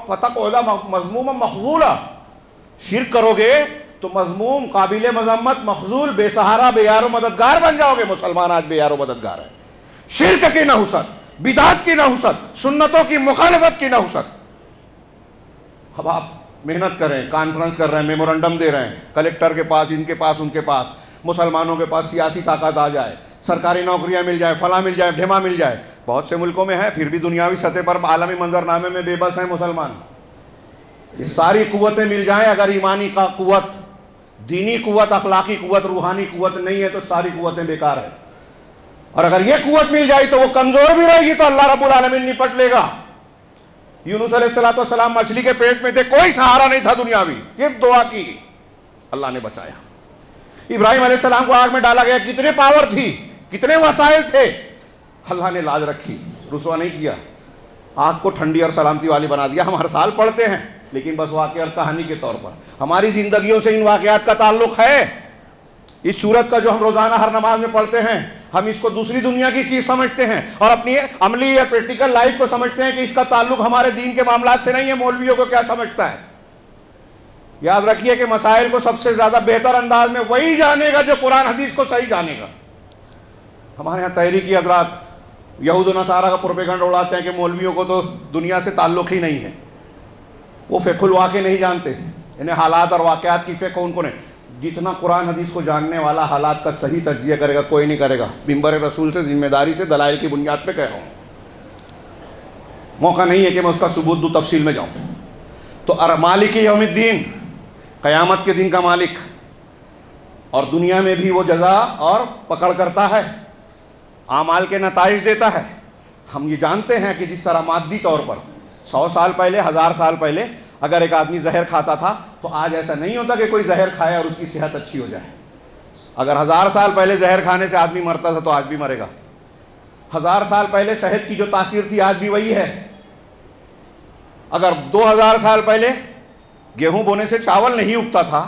فَتَقْعُدَ مَذْمُومًا مَخْذُولًا. شرک کرو گے تو مذموم، قابل مذمت، مخذول، بے سہارا، بے یار و مددگار بن جاؤ گے. مسلمان آج بے یار و مددگار ہے. شرک کی نحوست، بدعت کی نحوست، سنتوں کی مخالفت کی نحوست. اب آپ محنت کریں، کانفرنس کر رہے ہیں، میمورنڈم دے رہے ہیں، کلیکٹر کے پاس، ان کے پاس، ان کے پاس، مسلمانوں کے پاس سیاسی طاقت آ جائے، سرکاری نوکریاں مل جائیں، فلاں مل جائے، ڈھیما مل جائے. بہت سے ملکوں میں ہے، پھر بھی دنیاوی سطح پر عالمی منظرنامے میں بے بس ہیں مسلمان. یہ ساری قوتیں مل جائیں، اگر ایمانی کا قوت، دینی قوت، اخلاقی قوت، روحانی قوت نہیں ہے تو ساری قوتیں بیکار ہیں. اور اگر یہ قوت مل جائے تو وہ کمزور بھی رہے گی تو اللہ رب العالمین نپٹ لے گا. یونس علیہ السلام مچھلی کے پیٹ میں تھے، کوئی سہارا نہیں تھا دنیاوی، صرف دعا کی، اللہ نے بچایا. ابراہیم علیہ السلام کو آگ میں ڈالا گیا، کتنے پاور تھی، کتنے وسائل تھے، اللہ نے لاج رکھی، رسوا نہیں کیا، آگ کو ٹھنڈی اور سلامتی والی بنا دیا. ہم ہر سال پڑھتے ہیں لیکن بس واقعہ اور کہانی کے طور پر. ہماری زندگیوں سے ان واقعات کا تعلق ہے. اس سورت کا جو ہم روزانہ ہر نماز میں پڑھتے ہیں، ہم اس کو دوسری دنیا کی چیز سمجھتے ہیں اور اپنی عملی یا پریکٹیکل لائف کو سمجھتے ہیں کہ اس کا تعلق ہمارے دین کے معاملات سے نہیں ہے. مولویوں کو کیا سمجھتا ہے؟ یاد رکھیے کہ مسائل کو سب سے زیادہ بہتر انداز میں وہی جانے گا جو قرآن حدیث کو صحیح جانے گا. ہمارے یہاں تحریکی حضرات یہود و نصارہ کا پروپیگنڈ اڑاتے ہیں کہ مولویوں کو تو دنیا سے تعلق ہی نہیں ہے، وہ فقہ الواقع نہیں جانتے، انہیں حالات اور واقعات کی فقہ ان کو نہیں. جتنا قرآن حدیث کو جاننے والا حالات کا صحیح تجزیہ کرے گا کوئی نہیں کرے گا. منبر رسول سے ذمہ داری سے دلائل کی بنیاد پہ کہہ رہا ہوں، موقع نہیں ہے کہ میں اس کا ثبوت دوں، تفصیل میں جاؤں. تو مالک یوم الدین، قیامت کے دن کا مالک، اور دنیا میں بھی وہ جزا اور پکڑ کرتا ہے، اعمال کے نتائج دیتا ہے. ہم یہ جانتے ہیں کہ جس طرح مادی طور پر 100 سال پہلے، 1000 سال پہلے اگر ایک آدمی زہر کھاتا تھا تو آج ایسا نہیں ہوتا کہ کوئی زہر کھائے اور اس کی صحت اچھی ہو جائے. اگر 1000 سال پہلے زہر کھانے سے آدمی مرتا تھا تو آج بھی مرے گا. 1000 سال پہلے شہد کی جو تاثیر تھی آج بھی وہی ہے. اگر 2000 سال پہلے گیہوں بونے سے چاول نہیں اگتا تھا,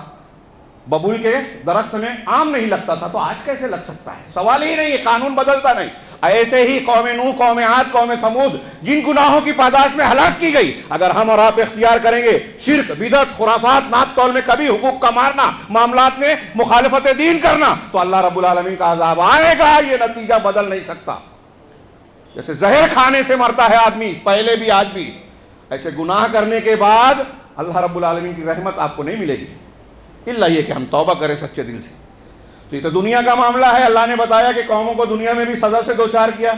ببول کے درخت میں آم نہیں لگتا تھا, تو آج کیسے لگ سکتا ہے؟ سوال ہی نہیں ہے, قانون بدلتا نہیں. ایسے ہی قوم نوح, قوم عاد, قوم ثمود جن گناہوں کی پاداش میں ہلاک کی گئی, اگر ہم اور آپ اختیار کریں گے شرک, بدعت, خرافات, ناپ تول میں کبھی, حقوق کا مارنا, معاملات میں مخالفت دین کرنا, تو اللہ رب العالمین کا عذاب آئے گا. یہ نتیجہ بدل نہیں سکتا. جیسے زہر کھانے سے مرتا ہے آدمی پہلے بھی آج بھی, ایسے گناہ کرنے کے بعد اللہ رب العالمین کی رحمت آپ کو نہیں ملے گی, الا یہ کہ ہم توبہ کریں سچے دل سے. تو یہ تو دنیا کا معاملہ ہے. اللہ نے بتایا کہ قوموں کو دنیا میں بھی سزا سے دوچار کیا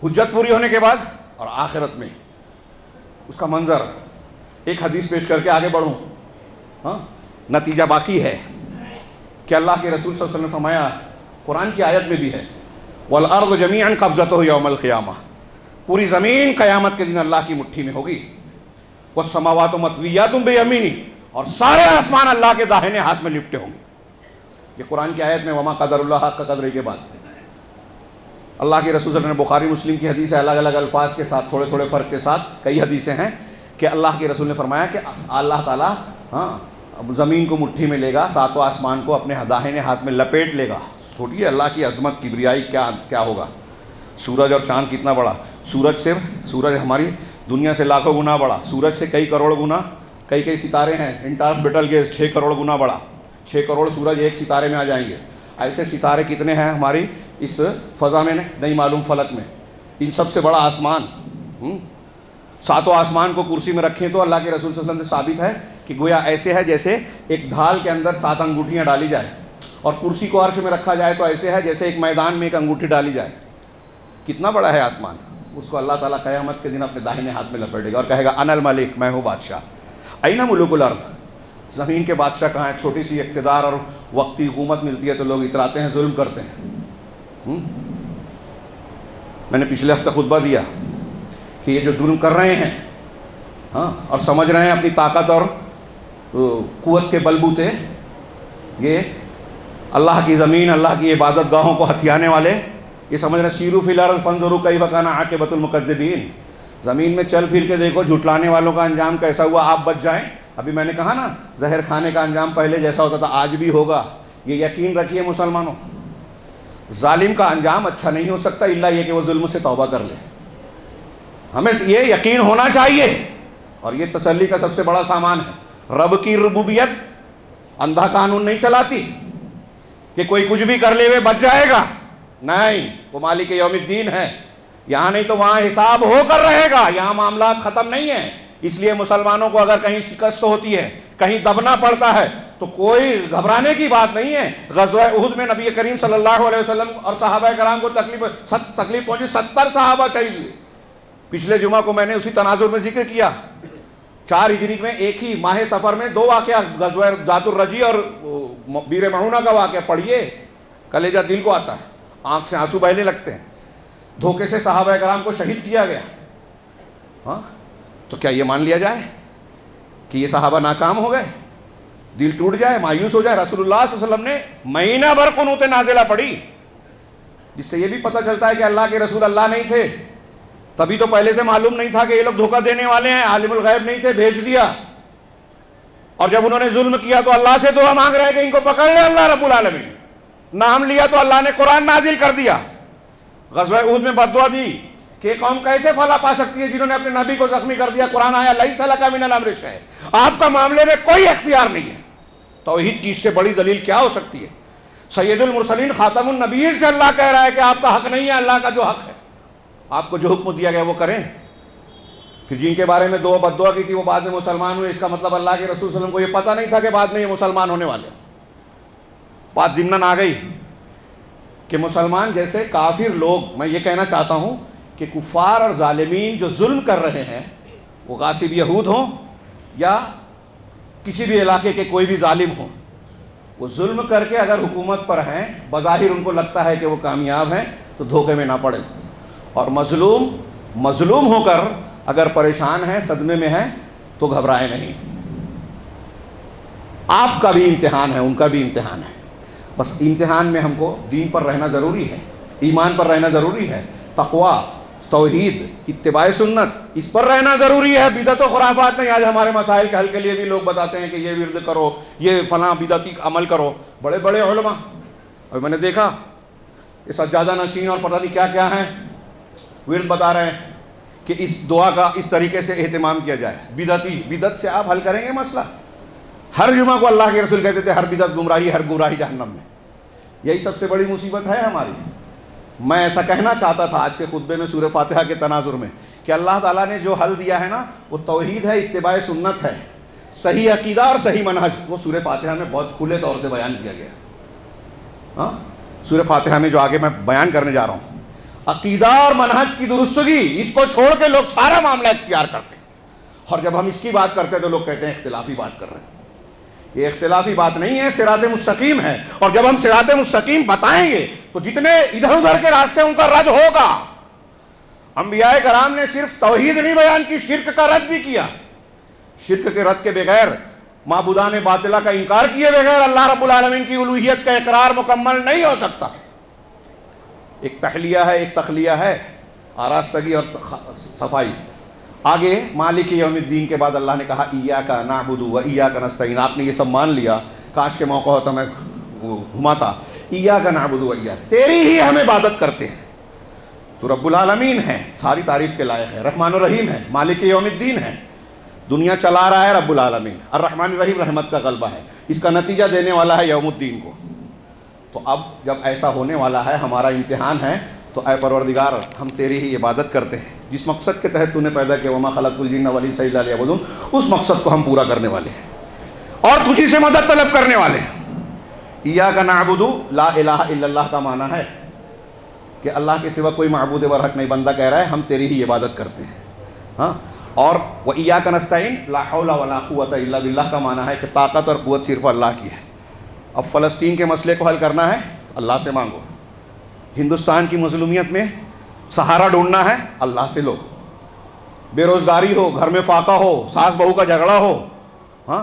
حجت پوری ہونے کے بعد, اور آخرت میں اس کا منظر. ایک حدیث پیش کر کے آگے بڑھوں. ہاں, نتیجہ باقی ہے کہ اللہ کے رسول صلی اللہ علیہ وسلم نے فرمایا, قرآن کی آیت میں بھی ہے, وَالْأَرْضُ جَمِيعًا قَبْضَتُهُ يَوْمَ الْقِيَامَةِ, پوری زمین قیامت کے دن اللہ کی مٹھی میں ہوگی. وَالسَّمَاوَاتُ مَطْوِيَّاتٌ بِيَمِينِهِ, اور سارے آسمان اللہ کے داہنے ہاتھ میں لپٹے ہوں گے. یہ قرآن کی آیت میں وما قدر اللہ حق قدر کے بعد اللہ کے رسول صلی اللہ علیہ وسلم نے, بخاری مسلم کی حدیث ہے, الگ الگ الفاظ کے ساتھ, تھوڑے تھوڑے فرق کے ساتھ کئی حدیثیں ہیں, کہ اللہ کے رسول نے فرمایا کہ اللہ تعالیٰ زمین کو مٹھی میں لے گا, ساتوں آسمان کو اپنے داہنے ہاتھ میں لپیٹ لے گا. چھوٹی ہے اللہ کی عظمت, کبریائی کیا ہوگا. سورج اور چاند کتنا بڑا, سورج ہماری دنیا سے لاکھوں گنا بڑا, سورج سے کئی کروڑ گنا, کئی ستارے ہیں انٹارکٹیکل کے 6 کروڑ گنا بڑا. 6 کروڑ سورج ایک ستارے میں آ جائیں گے. ایسے ستارے کتنے ہیں ہماری اس فضا میں نہیں معلوم, فلک میں. ان سب سے بڑا آسمان, ساتوں آسمان کو کرسی میں رکھیں تو اللہ کے رسول صلی اللہ علیہ وسلم سے ثابت ہے کہ گویا ایسے ہے جیسے ایک ڈھال کے اندر 7 انگوٹھیاں ڈالی جائیں, اور کرسی کو عرش میں رکھا جائے تو ایسے ہے جیسے ایک میدان میں ایک انگوٹھی ڈالی جائے. کتنا بڑا ہے آسمان. اس کو اللہ تعالیٰ قیامت کے دن اپنے داہنے ہاتھ میں لپیٹے گا اور کہے گا انا الملک, میں ہوں بادشاہ. اینا ملوک الارض, زمین کے بادشاہ کہاں ہیں؟ چھوٹی سی اقتدار اور وقتی حکومت ملتی ہے تو لوگ اتراتے ہیں, ظلم کرتے ہیں. میں نے پچھلے ہفتے خطبہ دیا کہ یہ جو ظلم کر رہے ہیں اور سمجھ رہے ہیں اپنی طاقت اور قوت کے بلبوتے, یہ اللہ کی زمین, اللہ کی عبادت گاہوں کو ہتھیانے والے, یہ سمجھ رہے ہیں سیروا فی الارض فانظروا کیف کان عاقبۃ المکذبین, زمین میں چل پھر کے دیکھو جھٹلانے والوں کا انجام کیسا ہوا, آپ بچ جائیں. ابھی میں نے کہا نا زہر کھانے کا انجام پہلے جیسا ہوتا تھا آج بھی ہوگا. یہ یقین رکھیے مسلمانوں, ظالم کا انجام اچھا نہیں ہو سکتا الا یہ کہ وہ ظلم سے توبہ کر لے. ہمیں یہ یقین ہونا چاہیے, اور یہ تسلی کا سب سے بڑا سامان ہے. رب کی ربوبیت اندھا قانون نہیں چلاتی کہ کوئی کچھ بھی کر لے ہوئے بچ جائے گا. نہیں, وہ مالک یوم الدین ہے. یہاں نہیں تو وہاں حساب ہو کر رہے گا. یہاں معاملات ختم نہیں ہیں. اس لیے مسلمانوں کو اگر کہیں شکست ہوتی ہے, کہیں دبنا پڑتا ہے, تو کوئی گھبرانے کی بات نہیں ہے. غزوہ احد میں نبی کریم صلی اللہ علیہ وسلم اور صحابہ کرام کو تکلیف پہنچی, 70 صحابہ شہید ہوئے. پچھلے جمعہ کو میں نے اسی تناظر میں ذکر کیا. 4 ہجری میں ایک ہی ماہ سفر میں 2 واقعہ, غزوہ ذات الرجی اور بیر معونہ کا واقعہ پڑھیے, کلیجہ دل کو آتا ہے, آنکھ سے آنسو بہنے لگتے ہیں. دھوکے سے صحابہ کرام کو شہید کیا گیا. تو کیا یہ مان لیا جائے کہ یہ صحابہ ناکام ہو گئے, دل ٹوٹ جائے, مایوس ہو جائے؟ رسول اللہ صلی اللہ علیہ وسلم نے مہینہ بھر قنوت نازلہ پڑھی, جس سے یہ بھی پتہ چلتا ہے کہ اللہ کے رسول اللہ نہیں تھے. تبھی تو پہلے سے معلوم نہیں تھا کہ یہ لوگ دھوکہ دینے والے ہیں, عالم الغیب نہیں تھے, بھیج دیا. اور جب انہوں نے ظلم کیا تو اللہ سے دعا مانگ رہے کہ ان کو پکڑ لے اللہ رب العالمین. نام لیا تو اللہ نے قرآن نازل کر دیا. غزوہ احد میں بددعا دی کہ قوم کیسے فلاح پا سکتی ہے جنہوں نے اپنے نبی کو زخمی کر دیا. قرآن آیا لیس لک من الامر شیء, آپ کا معاملے میں کوئی اختیار نہیں ہے. توحید کی اس سے بڑی دلیل کیا ہو سکتی ہے؟ سید المرسلین خاتم النبیین سے اللہ کہہ رہا ہے کہ آپ کا حق نہیں ہے, اللہ کا جو حق ہے. آپ کو جو حکم دیا گیا وہ کریں. پھر جن کے بارے میں بددعا کی تھی وہ بعد میں مسلمان ہوئے, اس کا مطلب اللہ کے رسول صلی اللہ علیہ وسلم کو یہ پتہ نہیں تھا کہ بعد میں یہ مسلمان ہونے والے. بات ضمناً آ گئی کہ مسلمان جیسے کافر لوگ, میں یہ کہنا چاہتا ہوں کہ کفار اور ظالمین جو ظلم کر رہے ہیں, وہ غاصب یہود ہوں یا کسی بھی علاقے کے کوئی بھی ظالم ہوں, وہ ظلم کر کے اگر حکومت پر ہیں, بظاہر ان کو لگتا ہے کہ وہ کامیاب ہیں, تو دھوکے میں نہ پڑے. اور مظلوم ہو کر اگر پریشان ہیں, صدمے میں ہیں, تو گھبرائے نہیں. آپ کا بھی امتحان ہے, ان کا بھی امتحان ہے. بس امتحان میں ہم کو دین پر رہنا ضروری ہے، ایمان پر رہنا ضروری ہے، تقوی، توحید، اتباع سنت، اس پر رہنا ضروری ہے۔ بدعت و خرافات نہیں۔ آج ہمارے مسائل کے حل کے لیے بھی لوگ بتاتے ہیں کہ یہ ورد کرو، یہ فلاں بدعتی عمل کرو، بڑے بڑے علماء، اور میں نے دیکھا یہ سجادہ نشین اور پتہ نہیں کیا کیا ہیں، ورد بتا رہے ہیں کہ اس دعا کا اس طریقے سے اہتمام کیا جائے۔ بدعت سے آپ حل کریں گے مسئلہ؟ ہر جمعہ کو اللہ کے رسول کہتے تھے ہر بدعت گمراہی، ہر گمراہی جہنم میں۔ یہی سب سے بڑی مصیبت ہے ہماری۔ میں ایسا کہنا چاہتا تھا آج کے خطبے میں سورہ فاتحہ کے تناظر میں کہ اللہ تعالیٰ نے جو حل دیا ہے نا وہ توحید ہے، اتباع سنت ہے، صحیح عقیدہ اور صحیح منہج، وہ سورہ فاتحہ میں بہت کھلے طور سے بیان کیا گیا۔ ہاں، سورہ فاتحہ میں جو آگے میں بیان کرنے جا رہا ہوں، عقیدہ اور منہج کی درستگی، اس کو چھوڑ کے لوگ سارا معاملہ اختیار کرتے ہیں، اور جب ہم اس کی بات کرتے ہیں تو لوگ کہتے ہیں اختلافی بات کر رہے ہیں۔ یہ اختلافی بات نہیں ہے، صراط مستقیم ہے، اور جب ہم صراط مستقیم بتائیں گے تو جتنے ادھر ادھر کے راستے ان کا رد ہوگا۔ انبیاء کرام نے صرف توحید نہیں بیان کی، شرک کا رد بھی کیا۔ شرک کے رد کے بغیر، معبودان باطلہ کا انکار کیے بغیر اللہ رب العالمین کی الوہیت کا اقرار مکمل نہیں ہو سکتا۔ ایک تحلیہ ہے، ایک تخلیہ ہے، آراستگی اور صفائی۔ آگے مالک یوم الدین کے بعد اللہ نے کہا ایاک نعبد و ایاک نستعین۔ آپ نے یہ سب مان لیا، کاش کے موقع ہوتا میں گھماتا۔ ایاک نعبد و ایاک، تیری ہی ہم عبادت کرتے ہیں، تو رب العالمین ہے، ساری تعریف کے لائق ہے، رحمان الرحیم ہے، مالک یوم الدین ہے، دنیا چلا رہا ہے رب العالمین، الرحمن الرحیم، رحمت کا غلبہ ہے، اس کا نتیجہ دینے والا ہے یوم الدین کو۔ تو اب جب ایسا ہونے والا ہے، ہمارا امتحان ہے، تو اے پروردگار ہم تیری ہی عبادت کرتے ہیں، جس مقصد کے تحت تو نے پیدا کیا، وما خلقت الجن والانس الا لیعبدون، اس مقصد کو ہم پورا کرنے والے ہیں اور تجھی سے مدد طلب کرنے والے ہیں۔ ایاک نعبد، لا الہ الا اللہ کا معنی ہے کہ اللہ کے سوا کوئی معبود برحق نہیں، بندہ کہہ رہا ہے ہم تیری ہی عبادت کرتے ہیں۔ ہاں، اور وَإِيَّاكَ نَسْتَعِينُ، لا حول ولا قوت الا باللہ کا معنی ہے کہ طاقت اور قوت صرف اللہ کی ہے۔ اب فلسطین کے مسئلے کو حل کرنا ہے تو اللہ سے مانگو، ہندوستان کی مظلومیت میں سہارا ڈھونڈنا ہے اللہ سے لو، بے روزگاری ہو، گھر میں فاقہ ہو، ساس بہو کا جھگڑا ہو، ہاں،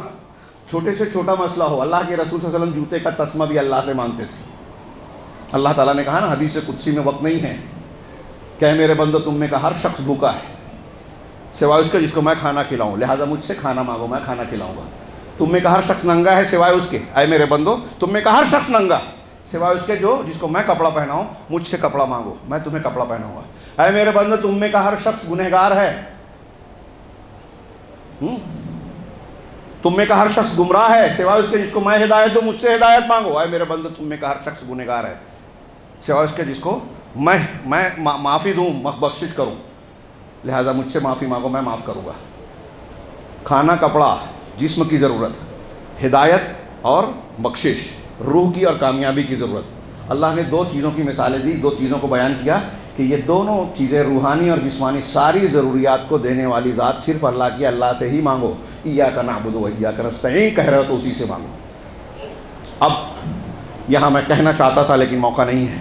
چھوٹے سے چھوٹا مسئلہ ہو، اللہ کے رسول صلی اللہ علیہ وسلم جوتے کا تسمہ بھی اللہ سے مانگتے تھے۔ اللہ تعالیٰ نے کہا نا حدیث قدسی میں، وقت نہیں ہے کہ اے میرے بندو تم میں کا ہر شخص بھوکا ہے سوائے اس کے جس کو میں کھانا کھلاؤں، لہٰذا مجھ سے کھانا مانگو، میں کھانا کھلاؤں گا۔ تم میں کا ہر شخص ننگا ہے سوائے اس کے، اے میرے بندو تم میں کا ہر شخص ننگا سوائے اس کے جس کو میں کپڑا پہناؤں، مجھ سے کپڑا مانگو، میں تمہیں کپڑا پہناؤں گا۔ اے میرے بندو تم میں کا ہر شخص گنہگار ہے، تم میں کا ہر شخص گمراہ ہے سوائے اس کے جس کو میں ہدایت دوں، مجھ سے ہدایت مانگو۔ اے میرے بندو تم میں کا ہر شخص گنہگار ہے سوائے اس کے جس کو میں معافی دوں، بخشش کروں، لہٰذا مجھ سے معافی مانگو، میں معاف کروں گا۔ کھانا، کپڑا، جسم کی ضرورت، ہدایت اور بخشش، روح کی اور کامیابی کی ضرورت۔ اللہ نے دو چیزوں کی مثالیں دی، دو چیزوں کو بیان کیا کہ یہ دونوں چیزیں روحانی اور جسمانی ساری ضروریات کو دینے والی ذات صرف اللہ کی، اللہ سے ہی مانگو۔ ایاک نعبد و ایاک نستعین کہہ رہے ہو تو اسی سے مانگو۔ اب یہاں میں کہنا چاہتا تھا لیکن موقع نہیں ہے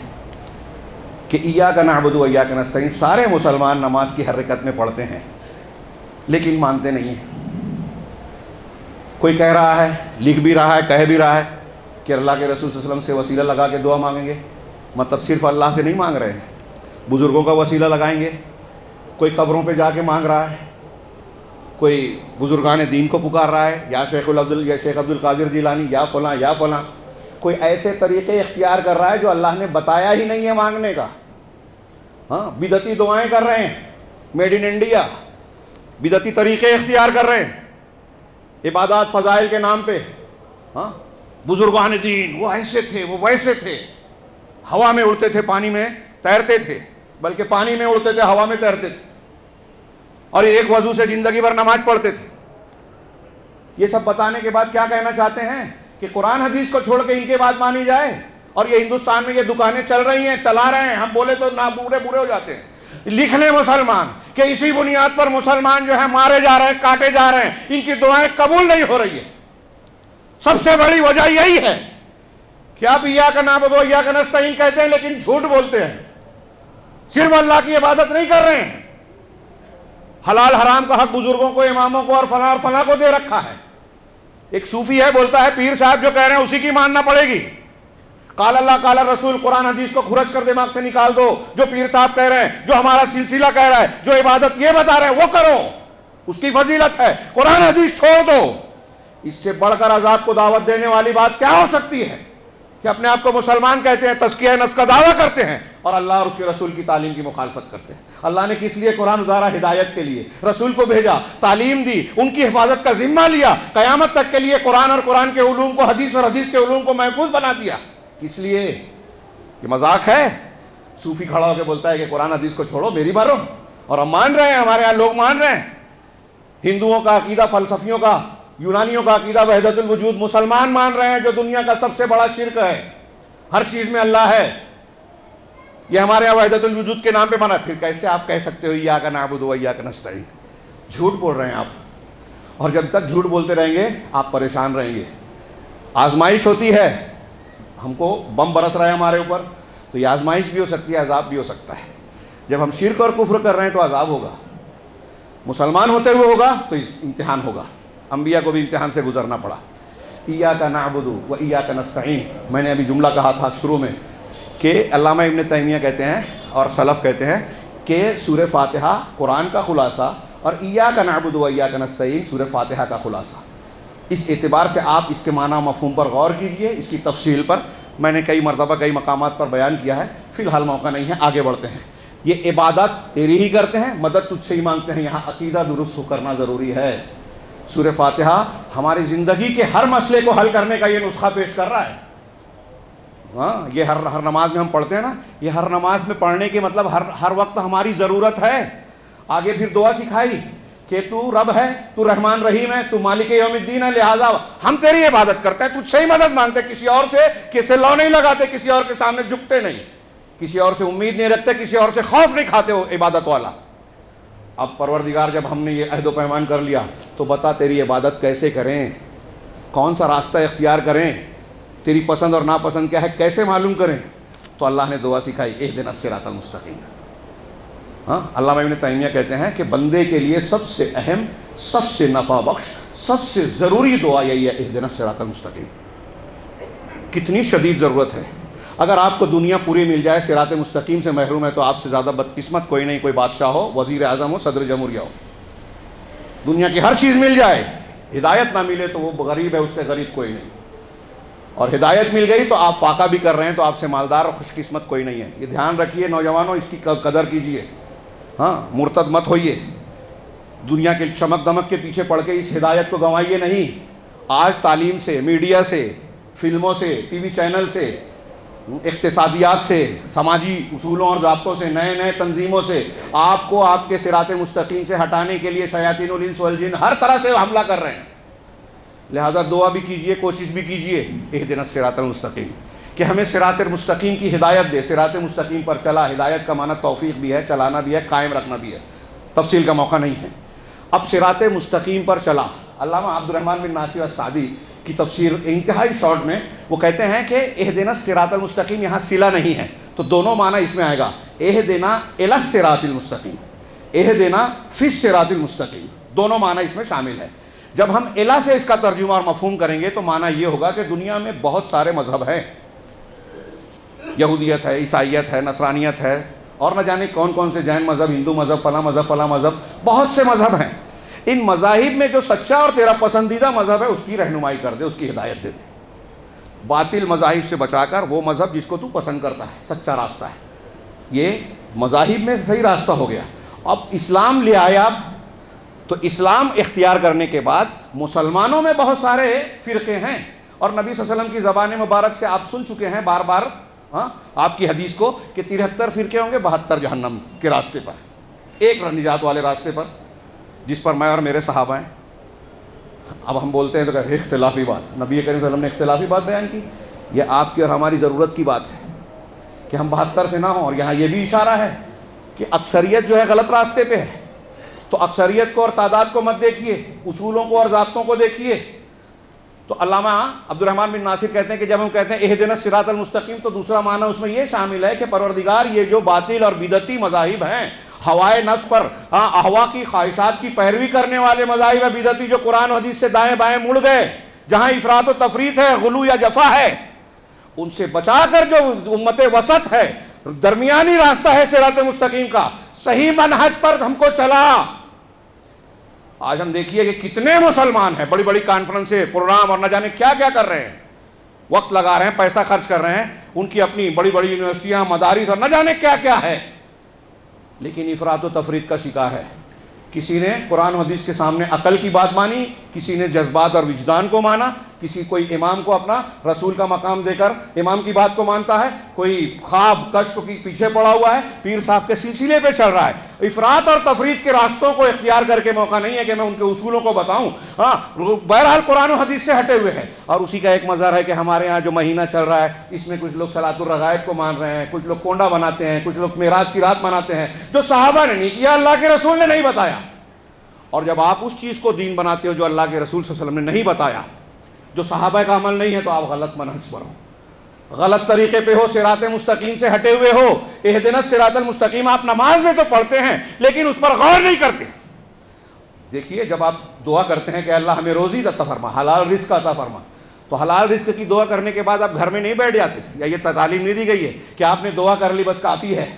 کہ ایاک نعبد و ایاک نستعین سارے مسلمان نماز کی ہر رکعت میں پڑھتے ہیں لیکن مانتے نہیں ہیں۔ کوئی کہہ رہا ہے، لکھ بھی رہا ہے، کہہ بھی رہا ہے کہ اللہ کے رسول صلی اللہ علیہ وسلم سے وسیلہ لگا کے دعا مانگیں گے، مطلب صرف اللہ سے نہیں مانگ رہے ہیں، بزرگوں کا وسیلہ لگائیں گے، کوئی قبروں پہ جا کے مانگ رہا ہے، کوئی بزرگان دین کو پکار رہا ہے، یا شیخ عبد القادر جیلانی، یا فلاں یا فلاں، کوئی ایسے طریقے اختیار کر رہا ہے جو اللہ نے بتایا ہی نہیں ہے مانگنے کا۔ ہاں، بدعتی دعائیں کر رہے ہیں، میڈ ان انڈیا، بدعتی طریقے اختیار کر رہے ہیں عبادات فضائل کے نام پہ۔ ہاں، بزرگان دین وہ ایسے تھے، وہ ویسے تھے، ہوا میں اڑتے تھے، پانی میں تیرتے تھے، بلکہ پانی میں اڑتے تھے، ہوا میں تیرتے تھے، اور ایک وضو سے زندگی بھر نماز پڑھتے تھے۔ یہ سب بتانے کے بعد کیا کہنا چاہتے ہیں کہ قرآن حدیث کو چھوڑ کے ان کے بات مانی جائے، اور یہ ہندوستان میں یہ دکانیں چل رہی ہیں، چلا رہے ہیں، ہم بولے تو نہ برے ہو جاتے ہیں۔ لکھ لیں مسلمان کہ اسی بنیاد پر مسلمان جو ہے مارے جا رہے ہیں، کاٹے جا رہے ہیں، ان کی دعائیں قبول نہیں ہو رہی ہے۔ سب سے بڑی وجہ یہی ہے کہ آپ ایاک نعبد و ایاک نستعین کہتے ہیں لیکن جھوٹ بولتے ہیں، صرف اللہ کی عبادت نہیں کر رہے ہیں، حلال حرام کا حق بزرگوں کو، اماموں کو اور فلاں کو دے رکھا ہے۔ ایک صوفی ہے، بولتا ہے پیر صاحب جو کہہ رہے ہیں اسی کی ماننا پڑے گی، قال اللہ قال رسول، قرآن حدیث کو کھرچ کر دماغ سے نکال دو. جو پیر صاحب کہہ رہے ہیں، جو ہمارا سلسلہ کہہ رہا ہے، جو عبادت یہ بتا رہے ہیں وہ کرو، اس کی فضیلت ہے. قرآن حدیث چھوڑ دو. اس سے بڑھ کر عذاب کو دعوت دینے والی بات کیا ہو سکتی ہے کہ اپنے آپ کو مسلمان کہتے ہیں، تزکیہ نفس کا دعویٰ کرتے ہیں اور اللہ اور اس کے رسول کی تعلیم کی مخالفت کرتے ہیں. اللہ نے کس لیے قرآن اتارا؟ ہدایت کے لیے. رسول کو بھیجا، تعلیم دی، ان کی حفاظت کا ذمہ لیا، قیامت تک کے لیے قرآن اور قرآن کے علوم کو، حدیث اور حدیث کے علوم کو محفوظ بنا دیا. کس لیے؟ یہ مذاق ہے. صوفی کھڑا ہو کے بولتا ہے کہ قرآن حدیث کو چھوڑو، میری بارو، اور ہم مان رہے ہیں، ہمارے یہاں لوگ مان رہے ہیں. ہندوؤں کا عقیدہ، فلسفیوں کا، یونانیوں کا عقیدہ وحدت الوجود، مسلمان مان رہے ہیں جو دنیا کا سب سے بڑا شرک ہے. ہر چیز میں اللہ ہے. یہ ہمارے یہاں وحدت الوجود کے نام پہ مانا. پھر کیسے آپ کہہ سکتے ہو ایاک نعبد و ایاک نستعین؟ جھوٹ بول رہے ہیں آپ. اور جب تک جھوٹ بولتے رہیں گے آپ پریشان رہیں گے. آزمائش ہوتی ہے، ہم کو بم برس رہا ہے ہمارے اوپر، تو یہ آزمائش بھی ہو سکتی ہے، عذاب بھی ہو سکتا ہے. جب ہم شرک اور کفر کر رہے ہیں تو عذاب ہوگا. مسلمان ہوتے ہوئے ہوگا تو امتحان ہوگا. انبیاء کو بھی امتحان سے گزرنا پڑا. ایاک نعبد و ایاک نستعین. میں نے ابھی جملہ کہا تھا شروع میں کہ علامہ ابن تیمیہ کہتے ہیں اور سلف کہتے ہیں کہ سورہ فاتحہ قرآن کا خلاصہ اور ایاک نعبد و ایاک نستعین سورہ فاتحہ کا خلاصہ. اس اعتبار سے آپ اس کے معنی مفہوم پر غور کیجئے. اس کی تفصیل پر میں نے کئی مرتبہ کئی مقامات پر بیان کیا ہے. فی الحال موقع نہیں ہے، آگے بڑھتے ہیں. یہ عبادت تیری ہی کرتے ہیں، مدد تجھ سے ہی مانگتے ہیں. یہاں عقیدہ درست کرنا ضروری ہے. سورہ فاتحہ ہماری زندگی کے ہر مسئلے کو حل کرنے کا یہ نسخہ پیش کر رہا ہے. ہاں، یہ ہر نماز میں ہم پڑھتے ہیں نا، یہ ہر نماز میں پڑھنے کے مطلب ہر وقت ہماری ضرورت ہے. آگے پھر دعا سکھائی کہ تو رب ہے، تو رحمان رحیم ہے، تو مالک یوم الدین ہے، لہذا ہم تیری عبادت کرتے ہیں، تجھ سے ہی مدد مانگتے ہیں. کسی اور سے کسی لو نہیں لگاتے، کسی اور کے سامنے جھکتے نہیں، کسی اور سے امید نہیں رکھتے، کسی اور سے خوف نہیں کھاتے ہو عبادت والا. اب پروردگار جب ہم نے یہ عہد و پیمان کر لیا تو بتا تیری عبادت کیسے کریں، کون سا راستہ اختیار کریں، تیری پسند اور ناپسند کیا ہے، کیسے معلوم کریں. تو اللہ نے دعا سکھائی، اہدنا الصراط المستقیم. ہاں، علامہ ابن تیمیہ کہتے ہیں کہ بندے کے لیے سب سے اہم، سب سے نفع بخش، سب سے ضروری دعا یہی ہے، اہدنا الصراط المستقیم. کتنی شدید ضرورت ہے. اگر آپ کو دنیا پوری مل جائے، صراط مستقیم سے محروم ہے، تو آپ سے زیادہ بدقسمت کوئی نہیں. کوئی بادشاہ ہو، وزیر اعظم ہو، صدر جمہوریہ ہو، دنیا کی ہر چیز مل جائے، ہدایت نہ ملے تو وہ غریب ہے، اس سے غریب کوئی نہیں. اور ہدایت مل گئی تو آپ فاقہ بھی کر رہے ہیں، تو آپ سے مالدار اور خوش قسمت کوئی نہیں ہے. یہ دھیان رکھیے نوجوانوں، اس کی قدر کیجیے. ہاں، مرتد مت ہوئیے، دنیا کے چمک دمک کے پیچھے پڑھ کے اس ہدایت کو گنوائیے نہیں. آج تعلیم سے، میڈیا سے، فلموں سے، ٹی وی چینل سے، اقتصادیات سے، سماجی اصولوں اور ضابطوں سے، نئے نئے تنظیموں سے آپ کو آپ کے صراط مستقیم سے ہٹانے کے لیے شیاطین الانس والجن ہر طرح سے حملہ کر رہے ہیں. لہذا دعا بھی کیجئے، کوشش بھی کیجئے، اہدنا الصراط المستقیم، کہ ہمیں صراط مستقیم کی ہدایت دے. صراط مستقیم پر چلا، ہدایت کا معنی توفیق بھی ہے، چلانا بھی ہے، قائم رکھنا بھی ہے. تفصیل کا موقع نہیں ہے. اب صراط مستقیم پر چلا. علامہ عبد الرحمن بن ناصر السعدی کی تفسیر انتہائی شارٹ میں وہ کہتے ہیں کہ اہدنا الصراط المستقیم یہاں صلہ نہیں ہے، تو دونوں معنی اس میں آئے گا. اہدنا الی الصراط المستقیم، اہدنا فی الصراط المستقیم، دونوں معنی اس میں شامل ہے. جب ہم الی سے اس کا ترجمہ اور مفہوم کریں گے تو معنی یہ ہوگا کہ دنیا میں بہت سارے مذہب ہیں. یہودیت ہے، عیسائیت ہے، نصرانیت ہے، اور نہ جانے کون کون سے، جین مذہب، ہندو مذہب، فلاں مذہب، فلاں مذہب، بہت سے مذہب ہیں. ان مذاہب میں جو سچا اور تیرا پسندیدہ مذہب ہے اس کی رہنمائی کر دے، اس کی ہدایت دے دے. باطل مذاہب سے بچا کر وہ مذہب جس کو تو پسند کرتا ہے، سچا راستہ ہے. یہ مذاہب میں صحیح راستہ ہو گیا. اب اسلام لے آیا، تو اسلام اختیار کرنے کے بعد مسلمانوں میں بہت سارے فرقے ہیں، اور نبی صلی اللہ علیہ وسلم کی زبان مبارک سے آپ سن چکے ہیں بار بار آپ کی حدیث کو کہ 73 فرقے ہوں گے، 72 جہنم کے راستے پر، ایک نجات والے راستے پر جس پر میں اور میرے صحابہ ہیں. اب ہم بولتے ہیں تو کہ اختلافی بات، نبی کریم صلی اللہ علیہ وسلم نے اختلافی بات بیان کی. یہ آپ کی اور ہماری ضرورت کی بات ہے کہ ہم 72 سے نہ ہوں. اور یہاں یہ بھی اشارہ ہے کہ اکثریت جو ہے غلط راستے پہ ہے، تو اکثریت کو اور تعداد کو مت دیکھیے، اصولوں کو اور ضابطوں کو دیکھیے. تو علامہ عبد الرحمن بن ناصر کہتے ہیں کہ جب ہم کہتے ہیں اہدنا الصراط المستقیم تو دوسرا معنی اس میں یہ شامل ہے کہ پروردگار یہ جو باطل اور بدعتی مذاہب ہیں، ہوائے نفس پر، احوا کی خواہشات کی پیروی کرنے والے مذاہب بدعتی جو قرآن و حدیث سے دائیں بائیں مڑ گئے، جہاں افراط و تفریط ہے، غلو یا جفا ہے، ان سے بچا کر جو امت وسط ہے، درمیانی راستہ ہے صراط مستقیم کا، صحیح منہج پر ہم کو چلا۔ آج ہم دیکھیے کہ کتنے مسلمان ہیں بڑی بڑی کانفرنسیں، پروگرام اور نہ جانے کیا کیا کر رہے ہیں، وقت لگا رہے ہیں، پیسہ خرچ کر رہے ہیں، ان کی اپنی بڑی بڑی یونیورسٹیاں، مدارس اور نہ جانے کیا کیا ہے، لیکن افراط و تفریط کا شکار ہے۔ کسی نے قرآن و حدیث کے سامنے عقل کی بات مانی، کسی نے جذبات اور وجدان کو مانا، کسی کوئی امام کو اپنا رسول کا مقام دے کر امام کی بات کو مانتا ہے، کوئی خواب کشف کی پیچھے پڑا ہوا ہے، پیر صاحب کے سلسلے پہ چل رہا ہے۔ افراط اور تفریط کے راستوں کو اختیار کر کے موقع نہیں ہے کہ میں ان کے اصولوں کو بتاؤں، ہاں بہرحال قرآن و حدیث سے ہٹے ہوئے ہیں۔ اور اسی کا ایک مظہر ہے کہ ہمارے ہاں جو مہینہ چل رہا ہے، اس میں کچھ لوگ صلاۃ الرغائب کو مان رہے ہیں، کچھ لوگ کونڈا بناتے ہیں، کچھ لوگ معراج کی رات مناتے ہیں، جو صحابہ نے نہیں کیا، اللہ کے رسول نے نہیں بتایا۔ اور جب آپ اس چیز کو دین بناتے ہو جو اللہ کے رسول صلی اللہ علیہ وسلم نے نہیں بتایا، جو صحابہ کا عمل نہیں ہے، تو آپ غلط منہج پر ہو، غلط طریقے پہ ہو، صراط مستقیم سے ہٹے ہوئے ہو۔ اہدنا الصراط المستقیم آپ نماز میں تو پڑھتے ہیں لیکن اس پر غور نہیں کرتے۔ دیکھیے جب آپ دعا کرتے ہیں کہ اللہ ہمیں روزی عطا فرما، حلال رزق عطا فرما، تو حلال رزق کی دعا کرنے کے بعد آپ گھر میں نہیں بیٹھ جاتے، یا یہ تعلیم نہیں دی گئی ہے کہ آپ نے دعا کر لی بس کافی ہے۔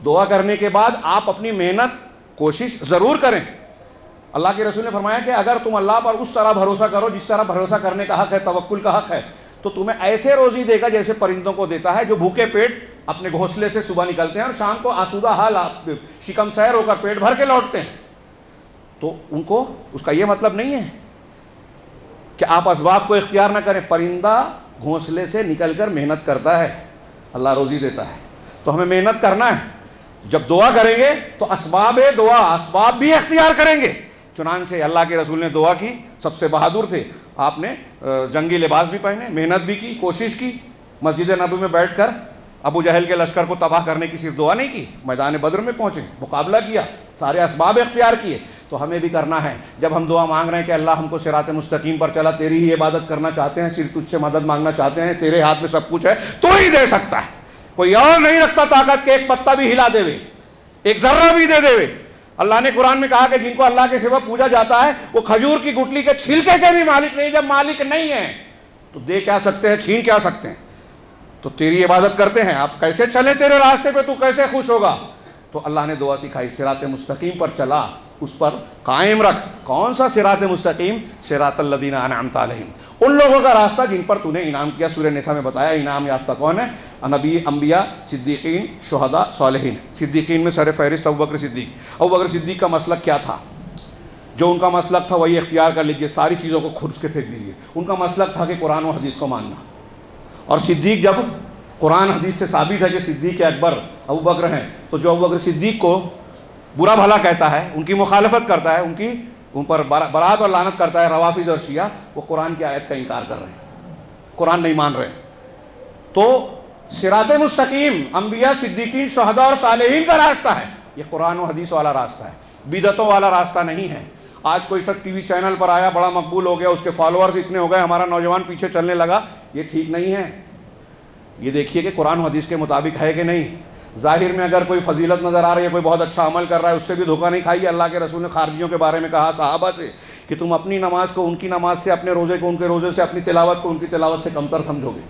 دعا کرنے کے بعد آپ اپنی محنت کوشش ضرور کریں۔ اللہ کے رسول نے فرمایا کہ اگر تم اللہ پر اس طرح بھروسہ کرو جس طرح بھروسہ کرنے کا حق ہے، توکل کا حق ہے، تو تمہیں ایسے روزی دے گا جیسے پرندوں کو دیتا ہے، جو بھوکے پیٹ اپنے گھونسلے سے صبح نکلتے ہیں اور شام کو آسودہ حال شکم سیر ہو کر پیٹ بھر کے لوٹتے ہیں۔ تو ان کو اس کا یہ مطلب نہیں ہے کہ آپ اسباب کو اختیار نہ کریں۔ پرندہ گھونسلے سے نکل کر محنت کرتا ہے، اللہ روزی دیتا ہے، تو ہمیں محنت کرنا ہے۔ جب دعا کریں گے تو اسباب دعا، اسباب بھی اختیار کریں گے۔ چنانچہ اللہ کے رسول نے دعا کی، سب سے بہادر تھے، آپ نے جنگی لباس بھی پہنے، محنت بھی کی، کوشش کی، مسجد نبوی میں بیٹھ کر ابو جہل کے لشکر کو تباہ کرنے کی صرف دعا نہیں کی، میدان بدر میں پہنچے، مقابلہ کیا، سارے اسباب اختیار کیے۔ تو ہمیں بھی کرنا ہے، جب ہم دعا مانگ رہے ہیں کہ اللہ ہم کو صراط مستقیم پر چلا، تیری ہی عبادت کرنا چاہتے ہیں، صرف تجھ سے مدد مانگنا چاہتے ہیں، تیرے ہاتھ میں سب کچھ ہے، تو ہی دے سکتا ہے، کوئی اور نہیں رکھتا طاقت کہ ایک پتا بھی ہلا دے وے، ایک ذرہ بھی دے دے وے۔ اللہ نے قرآن میں کہا کہ جن کو اللہ کے سوا پوجا جاتا ہے وہ کھجور کی گٹلی کے چھلکے کے بھی مالک نہیں۔ جب مالک نہیں ہے تو دے کیا سکتے ہیں، چھین کیا سکتے ہیں؟ تو تیری عبادت کرتے ہیں، آپ کیسے چلیں تیرے راستے پہ، تو کیسے خوش ہوگا؟ تو اللہ نے دعا سکھائی، صراط مستقیم پر چلا، اس پر قائم رکھ۔ کون سا صراط مستقیم؟ صراط الذین انعمت علیہم، ان لوگوں کا راستہ جن پر تو نے انعام کیا۔ سورہ نساء میں بتایا انعام یافتہ کون ہے؟ نبی، انبیاء، صدیقین، شہداء، صالحین۔ صدیقین میں سر فہرست ابوبکر صدیق۔ ابوبکر صدیق کا مسلک کیا تھا؟ جو ان کا مسلک تھا وہی اختیار کر لیجیے، ساری چیزوں کو کھرچ کے پھینک دیجیے۔ ان کا مسلک تھا کہ قرآن و حدیث کو ماننا۔ اور صدیق جب قرآن حدیث سے ثابت ہے کہ صدیق اکبر ابوبکر ہیں، تو جو ابوبکر صدیق کو برا بھلا کہتا ہے، ان کی مخالفت کرتا ہے، ان پر برات اور لعنت کرتا ہے، روافض اور شیعہ، وہ قرآن کی آیت کا انکار کر رہے ہیں، قرآن نہیں مان رہے۔ تو صراط مستقیم انبیاء، صدیقین، شہداء اور صالحین کا راستہ ہے، یہ قرآن و حدیث والا راستہ ہے، بدعتوں والا راستہ نہیں ہے۔ آج کوئی شخص ٹی وی چینل پر آیا، بڑا مقبول ہو گیا، اس کے فالوورز اتنے ہو گئے، ہمارا نوجوان پیچھے چلنے لگا، یہ ٹھیک نہیں ہے۔ یہ دیکھیے کہ قرآن و حدیث کے مطابق ہے کہ نہیں۔ ظاہر میں اگر کوئی فضیلت نظر آ رہی ہے، کوئی بہت اچھا عمل کر رہا ہے، اس سے بھی دھوکہ نہیں کھائیے۔ اللہ کے رسول نے خارجیوں کے بارے میں کہا صحابہ سے کہ تم اپنی نماز کو ان کی نماز سے، اپنے روزے کو ان کے روزے سے، اپنی تلاوت کو ان کی تلاوت سے کمتر سمجھو گے۔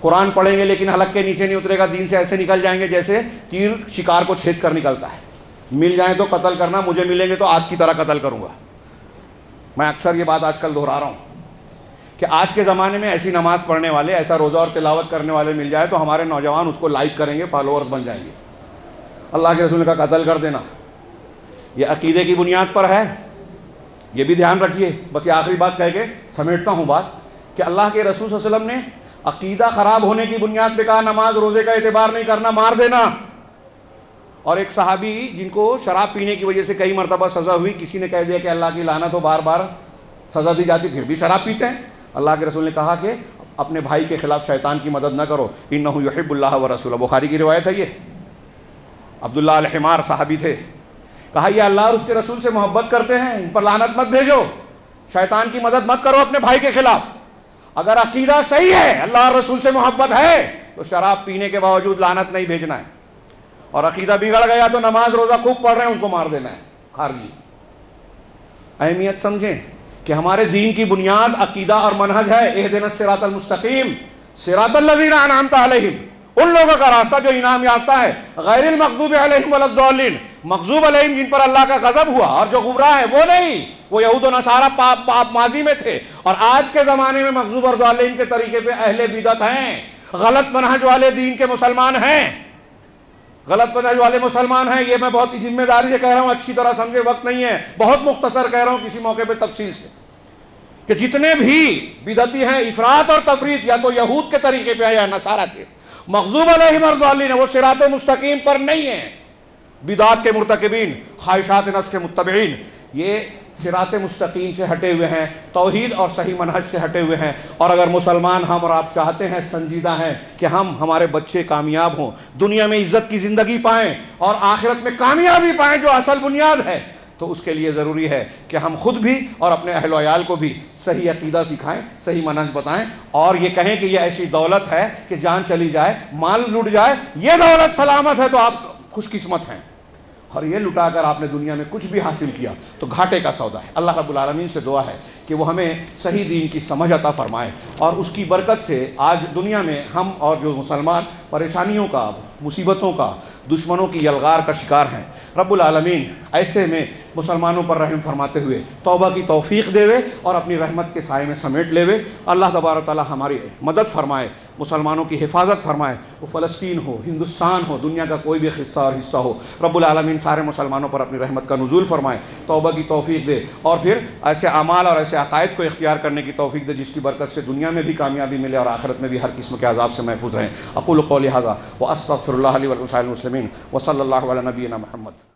قرآن پڑھیں گے لیکن حلق کے نیچے نہیں اترے گا، دین سے ایسے نکل جائیں گے جیسے تیر شکار کو چھید کر نکلتا ہے۔ مل جائیں تو قتل کرنا، مجھے ملیں گے تو آگ کی طرح قتل کروں گا۔ میں اکثر یہ بات آج کل دہرا رہا ہوں کہ آج کے زمانے میں ایسی نماز پڑھنے والے، ایسا روزہ اور تلاوت کرنے والے مل جائے تو ہمارے نوجوان اس کو لائک کریں گے، فالوورز بن جائیں گے۔ اللہ کے رسول کا قتل کر دینا یہ عقیدے کی بنیاد پر ہے، یہ بھی دھیان رکھیے۔ بس یہ آخری بات کہہ کے سمیٹتا ہوں بات، کہ اللہ کے رسول صلی اللہ علیہ وسلم نے عقیدہ خراب ہونے کی بنیاد پہ کہا نماز روزے کا اعتبار نہیں کرنا، مار دینا۔ اور ایک صحابی جن کو شراب پینے کی وجہ سے کئی مرتبہ سزا ہوئی، کسی نے کہہ دیا کہ اللہ کی لعنت ہو، بار بار سزا دی جاتی پھر بھی شراب پیتے ہیں۔ اللہ کے رسول نے کہا کہ اپنے بھائی کے خلاف شیطان کی مدد نہ کرو، انہ یحب اللہ ورسولہ، بخاری کی روایت ہے یہ۔ عبداللہ الحمار صحابی تھے، کہا یہ اللہ اور اس کے رسول سے محبت کرتے ہیں، ان پر لعنت مت بھیجو، شیطان کی مدد مت کرو اپنے بھائی کے خلاف۔ اگر عقیدہ صحیح ہے، اللہ اور رسول سے محبت ہے، تو شراب پینے کے باوجود لعنت نہیں بھیجنا ہے، اور عقیدہ بگڑ گیا تو نماز روزہ خوب پڑھ رہے ہیں ان کو مار دینا ہے، خارجی۔ اہمیت سمجھیں کہ ہمارے دین کی بنیاد عقیدہ اور منہج ہے، اہدنا الصراط المستقیم، صراط الذین انعمت علیہم، ان لوگوں کا راستہ جو انعام یافتہ ہے، غیر المغضوب علیہم ولا الضالین، مغضوب علیہم جن پر اللہ کا غضب ہوا اور جو گمراہ ہے وہ نہیں، وہ یہود و نصارہ پاپ ماضی میں تھے، اور آج کے زمانے میں مغضوب اور ضالین کے طریقے پہ اہل بدعت ہیں، غلط منہج والے دین کے مسلمان ہیں، غلط منہج والے مسلمان ہیں۔ یہ میں بہت ذمہ داری سے کہہ رہا ہوں، اچھی طرح سمجھے، وقت نہیں ہے، بہت مختصر کہہ رہا ہوں کسی موقع پہ تفصیل سے، کہ جتنے بھی بدعتی ہیں افراط اور تفریط یا تو یہود کے طریقے پہ ہے یا نصارہ کے، مغضوب علیہم اور ضالین وہ صراط مستقیم پر نہیں ہیں، بدعات کے مرتکبین، خواہشات نفس کے متبعین، یہ صراط مستقیم سے ہٹے ہوئے ہیں، توحید اور صحیح منہج سے ہٹے ہوئے ہیں۔ اور اگر مسلمان ہم اور آپ چاہتے ہیں، سنجیدہ ہیں کہ ہمارے بچے کامیاب ہوں، دنیا میں عزت کی زندگی پائیں اور آخرت میں کامیابی پائیں جو اصل بنیاد ہے، تو اس کے لیے ضروری ہے کہ ہم خود بھی اور اپنے اہل و عیال کو بھی صحیح عقیدہ سکھائیں، صحیح منہج بتائیں، اور یہ کہیں کہ یہ ایسی دولت ہے کہ جان چلی جائے، مال لٹ جائے، یہ دولت سلامت ہے تو آپ خوش قسمت ہیں، اور یہ لٹا کر آپ نے دنیا میں کچھ بھی حاصل کیا تو گھاٹے کا سودا ہے۔ اللہ رب العالمین سے دعا ہے کہ وہ ہمیں صحیح دین کی سمجھ عطا فرمائے، اور اس کی برکت سے آج دنیا میں ہم اور جو مسلمان پریشانیوں کا، مصیبتوں کا، دشمنوں کی یلغار کا شکار ہیں، رب العالمین ایسے میں مسلمانوں پر رحم فرماتے ہوئے توبہ کی توفیق دے وے اور اپنی رحمت کے سائے میں سمیٹ لے وے۔ اللہ تبارک و تعالی ہماری مدد فرمائے، مسلمانوں کی حفاظت فرمائے، وہ فلسطین ہو، ہندوستان ہو، دنیا کا کوئی بھی خصہ اور حصہ ہو، رب العالمین سارے مسلمانوں پر اپنی رحمت کا نزول فرمائے، توبہ کی توفیق دے، اور پھر ایسے اعمال اور ایسے عقائد کو اختیار کرنے کی توفیق دے جس کی برکت سے دنیا میں بھی کامیابی ملے اور آخرت میں بھی ہر قسم کے عذاب سے محفوظ رہیں۔ اقول قولی ھذا واستغفر اللہ لی ولسائر المسلمین وصلی اللہ علی نبینا محمد۔